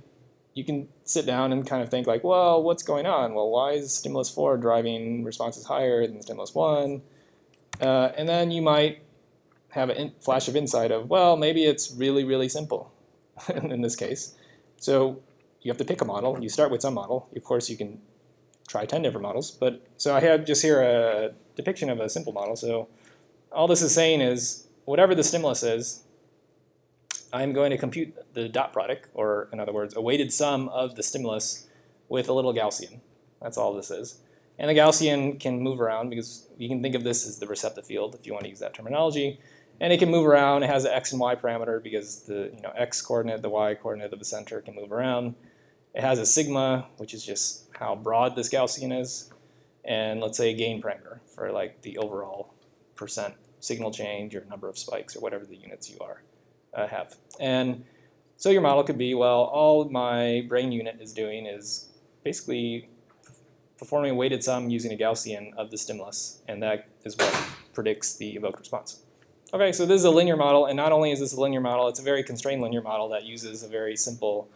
you can sit down and kind of think like, well, what's going on? Well, why is stimulus 4 driving responses higher than stimulus 1? And then you might have a flash of insight of, well, maybe it's really, really simple in this case. So you have to pick a model. You start with some model. Of course, you can try 10 different models. But so I have just here a depiction of a simple model. So all this is saying is whatever the stimulus is, I'm going to compute the dot product, or in other words, a weighted sum of the stimulus with a little Gaussian. That's all this is. And the Gaussian can move around because you can think of this as the receptive field if you want to use that terminology. And it can move around. It has an x and y parameter because the x coordinate, the y coordinate of the center can move around. It has a sigma, which is just how broad this Gaussian is, and let's say a gain parameter for like the overall percent signal change or number of spikes or whatever the units you are have. And so your model could be, well, all my brain unit is doing is basically performing a weighted sum using a Gaussian of the stimulus, and that is what predicts the evoked response. Okay, so this is a linear model, and not only is this a linear model, it's a very constrained linear model that uses a very simple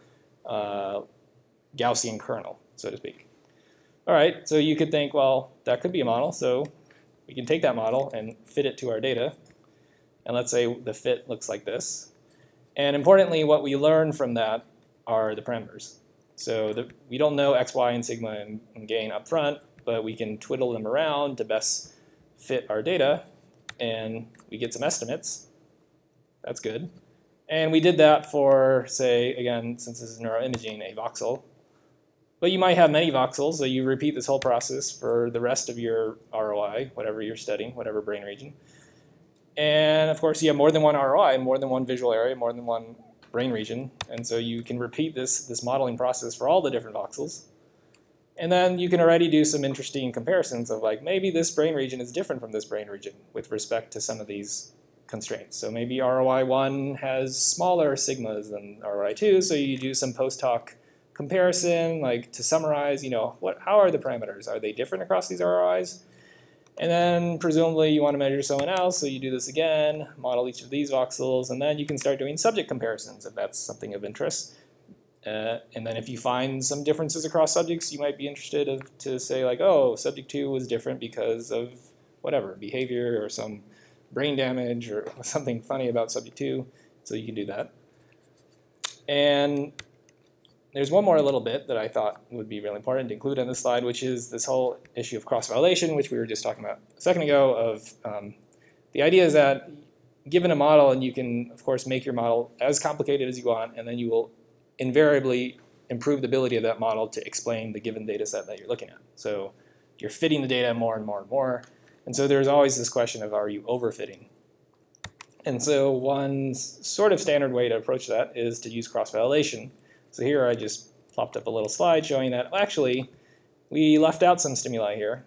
Gaussian kernel, so to speak. All right, so you could think, well, that could be a model, so we can take that model and fit it to our data, and let's say the fit looks like this. And importantly, what we learn from that are the parameters. So we don't know x, y, and sigma and gain up front, but we can twiddle them around to best fit our data, and we get some estimates. That's good. And we did that for, say, again, since this is neuroimaging, a voxel. But you might have many voxels, so you repeat this whole process for the rest of your ROI, whatever you're studying, whatever brain region. And of course, you have more than one ROI, more than one visual area, more than one brain region. And so you can repeat this modeling process for all the different voxels. And then you can already do some interesting comparisons of like, maybe this brain region is different from this brain region with respect to some of these constraints. So maybe ROI1 has smaller sigmas than ROI2, so you do some post-hoc comparison, like to summarize, how are the parameters? Are they different across these ROIs? And then presumably you want to measure someone else, so you do this again, model each of these voxels, and then you can start doing subject comparisons if that's something of interest. And then if you find some differences across subjects, you might be interested to say like, oh, subject 2 was different because of whatever, behavior or some brain damage or something funny about subject 2, so you can do that. And there's one more little bit that I thought would be really important to include on this slide, which is this whole issue of cross-validation, which we were just talking about a second ago. Of the idea is that given a model, and you can, of course, make your model as complicated as you want, and then you will invariably improve the ability of that model to explain the given data set that you're looking at. So you're fitting the data more and more and more. And so there's always this question of, are you overfitting? And so one sort of standard way to approach that is to use cross-validation. So here I just plopped up a little slide showing that, well, actually, we left out some stimuli here,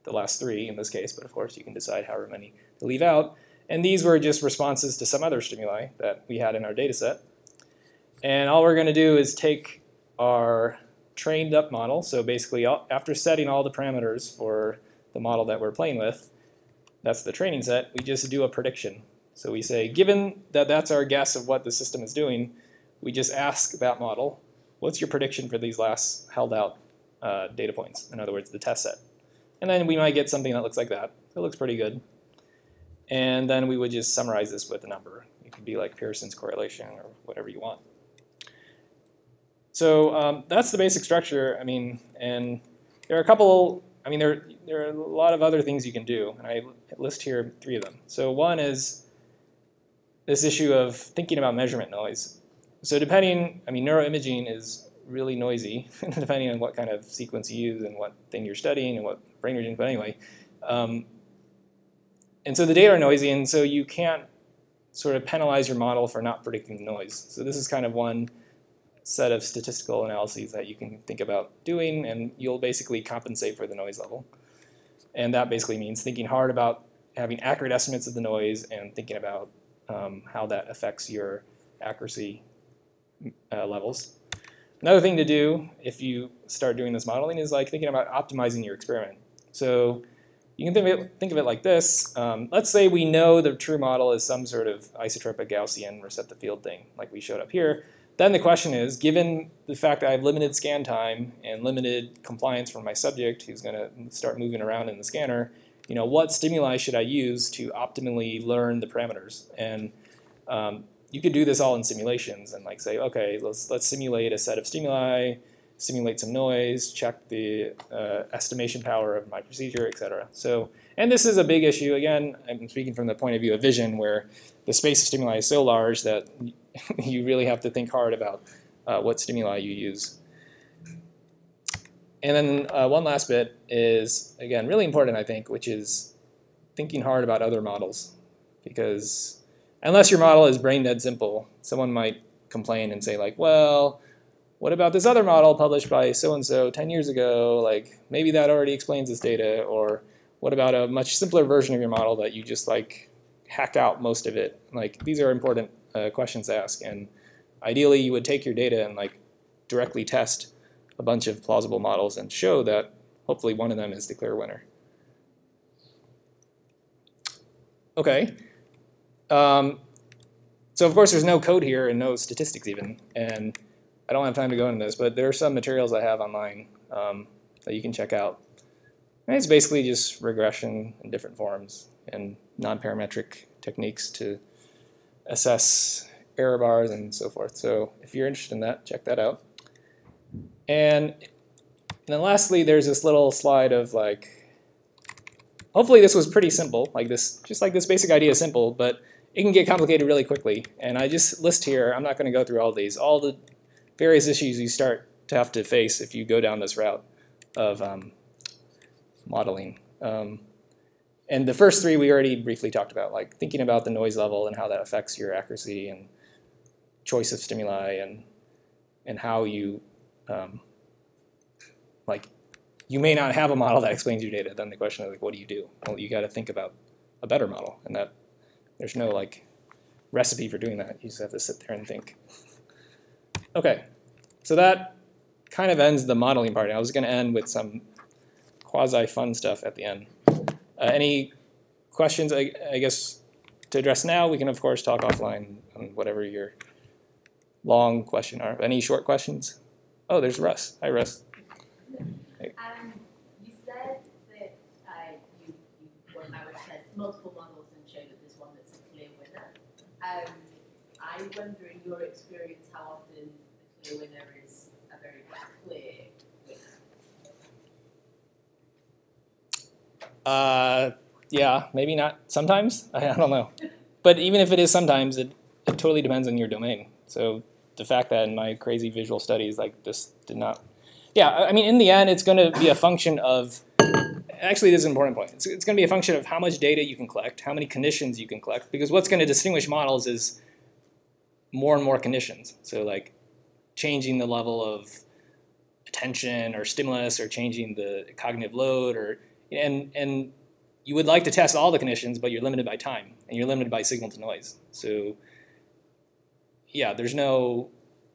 the last 3 in this case, but of course you can decide however many to leave out. And these were just responses to some other stimuli that we had in our data set. And all we're going to do is take our trained up model, so basically after setting all the parameters for the model that we're playing with, that's the training set, we just do a prediction. So we say, given that that's our guess of what the system is doing, we just ask that model, what's your prediction for these last held out data points? In other words, the test set. And then we might get something that looks like that. It looks pretty good. And then we would just summarize this with a number. It could be like Pearson's correlation or whatever you want. So that's the basic structure. I mean, and there are a couple, I mean, there are a lot of other things you can do. And I list here 3 of them. So one is this issue of thinking about measurement noise. So depending, I mean, neuroimaging is really noisy, depending on what kind of sequence you use and what thing you're studying and what brain region, but anyway. And so the data are noisy, and so you can't sort of penalize your model for not predicting the noise. So this is kind of one set of statistical analyses that you can think about doing, and you'll basically compensate for the noise level. And that basically means thinking hard about having accurate estimates of the noise and thinking about how that affects your accuracy levels. Another thing to do if you start doing this modeling is like thinking about optimizing your experiment. So you can think of it like this. Let's say we know the true model is some sort of isotropic Gaussian receptive field thing, like we showed up here. Then the question is, given the fact that I have limited scan time and limited compliance from my subject who's going to start moving around in the scanner, what stimuli should I use to optimally learn the parameters? And you could do this all in simulations and like say, okay, let's simulate a set of stimuli, simulate some noise, check the estimation power of my procedure, etc. So, and this is a big issue. Again, I'm speaking from the point of view of vision, where the space of stimuli is so large that you really have to think hard about what stimuli you use. And then one last bit is, again, really important, I think, which is thinking hard about other models. Because unless your model is brain dead simple, someone might complain and say, like, well, what about this other model published by so-and-so 10 years ago? Like, maybe that already explains this data. Or what about a much simpler version of your model that you just, like, hack out most of it? Like, these are important questions to ask. And ideally, you would take your data and, like, directly test a bunch of plausible models and show that hopefully one of them is the clear winner. Okay. So of course there's no code here and no statistics even, and I don't have time to go into this, but there are some materials I have online that you can check out. And it's basically just regression in different forms and non-parametric techniques to assess error bars and so forth. So if you're interested in that, check that out. And then lastly, there's this little slide of, like, hopefully this was pretty simple, like this, just like this basic idea is simple, but it can get complicated really quickly. And I just list here, I'm not going to go through all these, all the various issues you start to have to face if you go down this route of modeling. And the first three we already briefly talked about, like thinking about the noise level and how that affects your accuracy and choice of stimuli, and how you like, you may not have a model that explains your data. Then the question is, like, what do you do? Well, you got to think about a better model, and that there's no, like, recipe for doing that. You just have to sit there and think. Okay, so that kind of ends the modeling part. I was going to end with some quasi-fun stuff at the end. Any questions, I guess, to address now? We can, of course, talk offline on whatever your long question are. Any short questions? Oh, there's Russ. Hi, Russ. Hey. You said that you went out and said multiple models and showed that there's one that's a clear winner. I wonder, in your experience, how often the clear winner is a very clear winner? Yeah, maybe not sometimes. I don't know. But even if it is sometimes, it totally depends on your domain. So the fact that in my crazy visual studies, like, this did not. Yeah, I mean, in the end, it's going to be a function of. Actually, this is an important point. It's going to be a function of how much data you can collect, how many conditions you can collect, because what's going to distinguish models is more and more conditions. So, like, changing the level of attention or stimulus, or changing the cognitive load, or and you would like to test all the conditions, but you're limited by time, and you're limited by signal to noise. So yeah, there's no,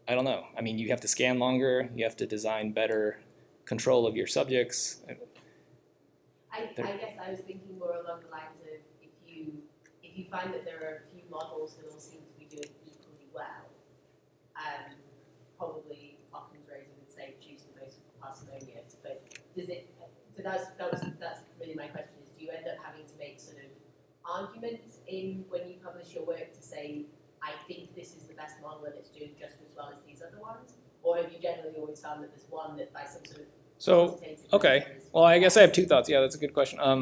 I don't know. I mean, you have to scan longer. You have to design better control of your subjects. I guess I was thinking more along the lines of, if you find that there are a few models that all seem to be doing equally well, probably Occam's razor would say choose the most parsimonious. But does it? So that's really my question: is do you end up having to make sort of arguments when you publish your work to say, I think this is the best model and it's doing just as well as these other ones? Or have you generally always found that there's one that by some sort of okay. Well, I guess I have two thoughts. Yeah, that's a good question. I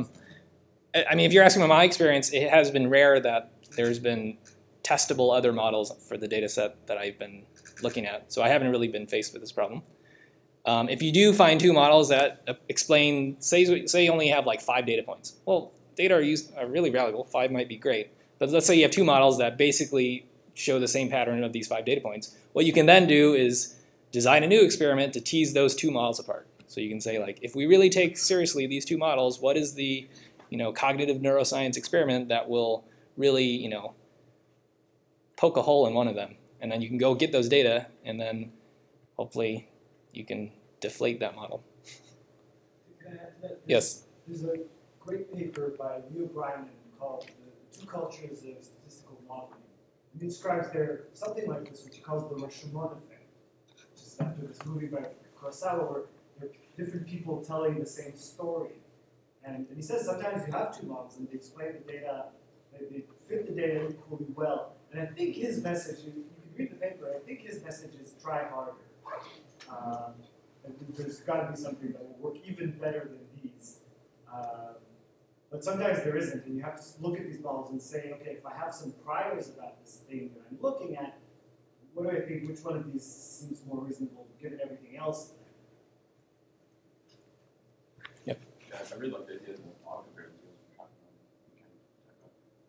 mean, if you're asking about my experience, it has been rare that there's been testable other models for the data set that I've been looking at. So I haven't really been faced with this problem. If you do find two models that explain, say you only have like 5 data points. Well, data are really valuable. 5 might be great. But let's say you have 2 models that basically show the same pattern of these 5 data points. What you can then do is design a new experiment to tease those 2 models apart. So you can say, like, if we really take seriously these 2 models, what is the, cognitive neuroscience experiment that will really, poke a hole in one of them? And then you can go get those data, and then hopefully you can deflate that model. Can I add to that? Yes. There's a great paper by Neil Bryan called The 2 Cultures of Statistical Modeling. And he describes there something like this, which he calls the Rashomon effect, which is after this movie by Kurosawa, where there are different people telling the same story. And he says sometimes you have 2 models and they explain the data, they fit the data equally well. And I think his message, you can read the paper, I think his message is try harder. There's got to be something that will work even better than these. But sometimes there isn't, and you have to look at these models and say, okay, if I have some priors about this thing that I'm looking at, what do I think? Which one of these seems more reasonable given everything else? Yep. Yeah, I really like the idea of the model comparison tools.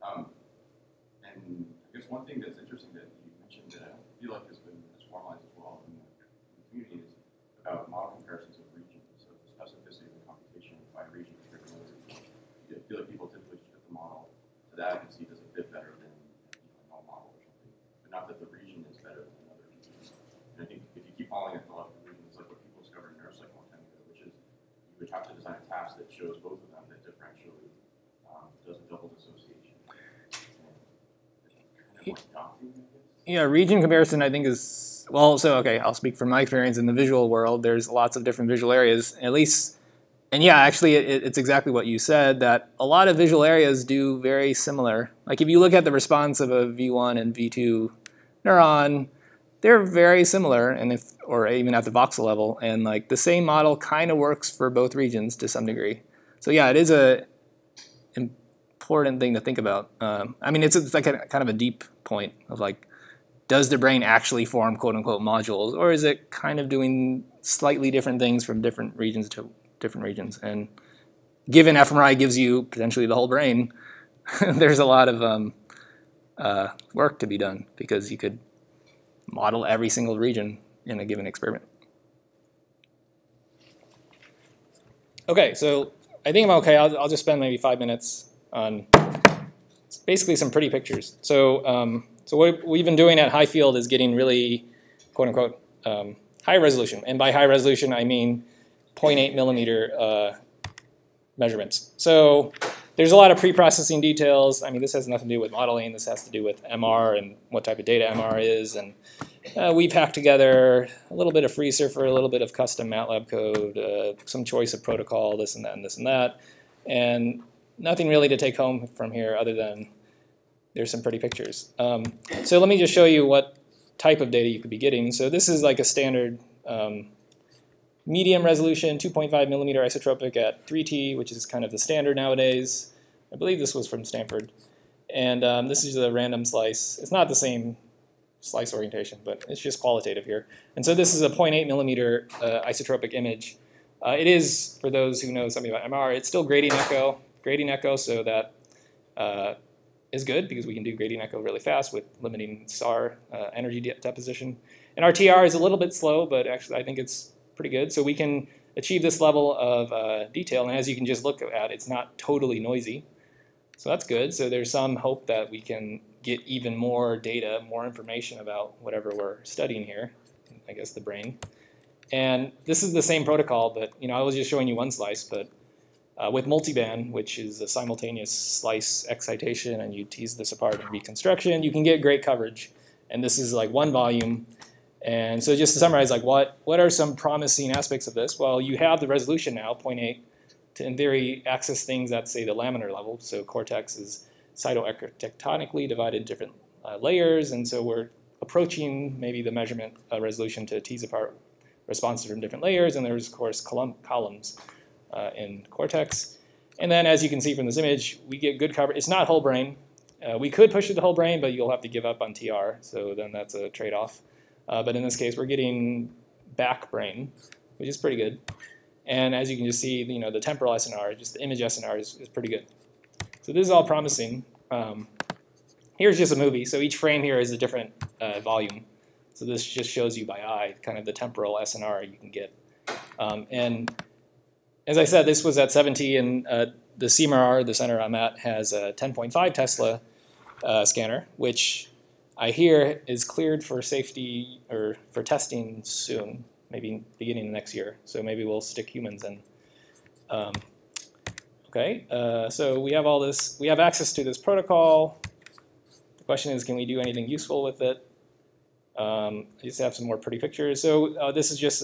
And I guess one thing that's interesting that you mentioned that I don't feel like has been as formalized as well in the community is about model comparisons of regions, so the specificity of the computation by region compared to another region. I feel like people typically just fit the model to that and see does it fit better than no model or something, but not that the region is better than another region. And I think if you keep following ecological regions, like what people discovered in neuropsych a long time ago, which is you would have to design a task that shows both of them that differentially does a double dissociation. Yeah, region comparison I think is, well, so okay, I'll speak from my experience in the visual world. There's lots of different visual areas, at least, and yeah, actually it's exactly what you said, that a lot of visual areas do very similar. Like if you look at the response of a V1 and V2 neuron, they're very similar, and or even at the voxel level, and like the same model kind of works for both regions to some degree. So yeah, it is a important thing to think about. I mean, it's like kind of a deep point of like, does the brain actually form quote unquote modules, or is it kind of doing slightly different things from different regions to different regions? And given fMRI gives you potentially the whole brain, there's a lot of work to be done because you could model every single region in a given experiment. Okay, so I think I'm okay. I'll just spend maybe 5 minutes on basically some pretty pictures. So, so what we've been doing at high field is getting really, quote unquote, high resolution. And by high resolution, I mean 0.8 millimeter measurements. So there's a lot of pre-processing details. I mean, this has nothing to do with modeling. This has to do with MR and what type of data MR is. And we've hacked together a little bit of FreeSurfer, a little bit of custom MATLAB code, some choice of protocol, this and that and this and that. And nothing really to take home from here other than there's some pretty pictures. So let me just show you what type of data you could be getting. So this is like a standard medium resolution, 2.5 millimeter isotropic at 3T, which is kind of the standard nowadays. I believe this was from Stanford. And this is a random slice. It's not the same slice orientation, but it's just qualitative here. And so this is a 0.8 millimeter isotropic image. It is, for those who know something about MR, it's still gradient echo, so that is good because we can do gradient echo really fast with limiting SAR energy deposition. And our TR is a little bit slow, but actually I think it's pretty good. So we can achieve this level of detail, and as you can just look at, it's not totally noisy. So that's good. So there's some hope that we can get even more data, more information about whatever we're studying here, I guess the brain. And this is the same protocol, but I was just showing you one slice, but with multiband, which is a simultaneous slice excitation, and you tease this apart in reconstruction, you can get great coverage. And this is like one volume. And so just to summarize, like what are some promising aspects of this? Well, you have the resolution now, 0.8, to in theory access things at, say, the laminar level. So cortex is cytoarchitectonically divided into different layers, and so we're approaching maybe the measurement resolution to tease apart responses from different layers, and there's, of course, columns in cortex. And then, as you can see from this image, we get good coverage. It's not whole brain. We could push it to whole brain, but you'll have to give up on TR, so then that's a trade-off. But in this case, we're getting back brain, which is pretty good. And as you can just see, the temporal SNR, just the image SNR is pretty good. So this is all promising. Here's just a movie. So each frame here is a different volume. So this just shows you by eye kind of the temporal SNR you can get. And as I said, this was at 70, and the CMRR, the center I'm at, has a 10.5 Tesla scanner, which I hear is cleared for safety or for testing soon, maybe beginning of next year. So maybe we'll stick humans in. Okay, so we have all this. We have access to this protocol. The question is, can we do anything useful with it? I just have some more pretty pictures. So this is just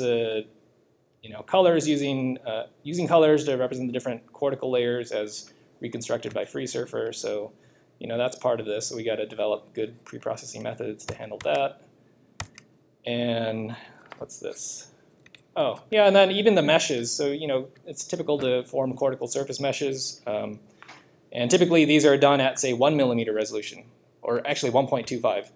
colors using colors to represent the different cortical layers as reconstructed by FreeSurfer. So that's part of this. So we got to develop good pre-processing methods to handle that. And what's this? Oh, yeah, and then even the meshes. So, it's typical to form cortical surface meshes. And typically these are done at, say, 1 millimeter resolution, or actually 1.25.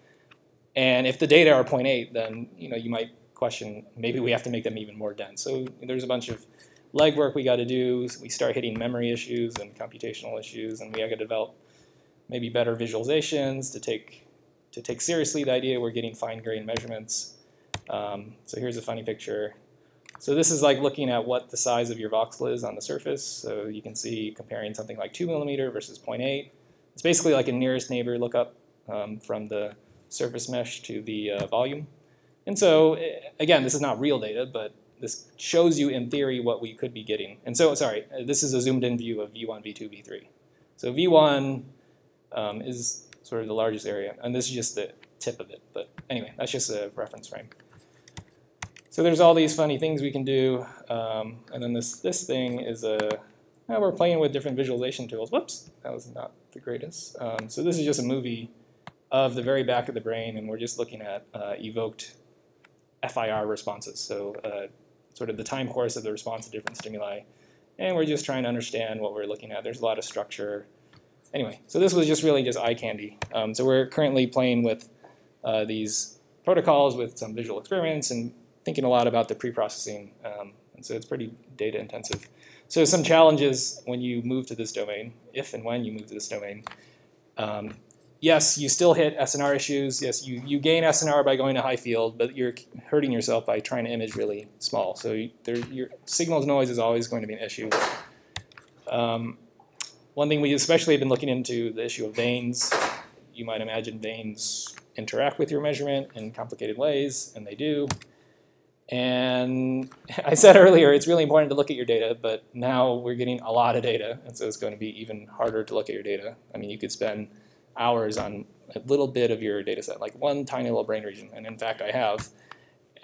And if the data are 0.8, then you might question, maybe we have to make them even more dense. So there's a bunch of legwork we got to do. We start hitting memory issues and computational issues, and we got to develop maybe better visualizations to take seriously the idea we're getting fine-grained measurements. So here's a funny picture. So this is like looking at what the size of your voxel is on the surface. So you can see comparing something like 2 millimeter versus 0.8. It's basically like a nearest neighbor lookup from the surface mesh to the volume. And so, again, this is not real data, but this shows you in theory what we could be getting. And so, sorry, this is a zoomed in view of V1, V2, V3. So V1 is sort of the largest area, and this is just the tip of it. But anyway, that's just a reference frame. So there's all these funny things we can do, and then this thing is we're playing with different visualization tools. Whoops, that was not the greatest. So this is just a movie of the very back of the brain, and we're just looking at evoked FIR responses, so sort of the time course of the response to different stimuli, and we're just trying to understand what we're looking at. There's a lot of structure. Anyway, so this was just really just eye candy. So we're currently playing with these protocols with some visual experiments and thinking a lot about the pre-processing, and so it's pretty data intensive. So some challenges when you move to this domain, if and when you move to this domain. Yes, you still hit SNR issues. Yes, you gain SNR by going to high field, but you're hurting yourself by trying to image really small. So your signal to noise is always going to be an issue. One thing we especially have been looking into, the issue of veins. You might imagine veins interact with your measurement in complicated ways, and they do. And I said earlier, it's really important to look at your data, but now we're getting a lot of data, and so it's going to be even harder to look at your data. I mean, you could spend hours on a little bit of your data set, like one tiny little brain region, and in fact I have.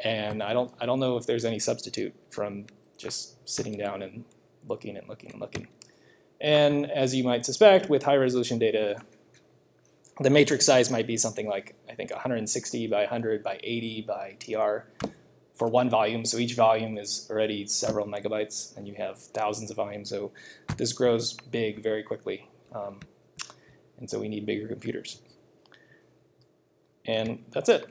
And I don't know if there's any substitute from just sitting down and looking and looking and looking. And as you might suspect, with high resolution data, the matrix size might be something like, I think, 160 by 100 by 80 by TR for one volume. So each volume is already several megabytes, and you have thousands of volumes. So this grows big very quickly. And so we need bigger computers. And that's it.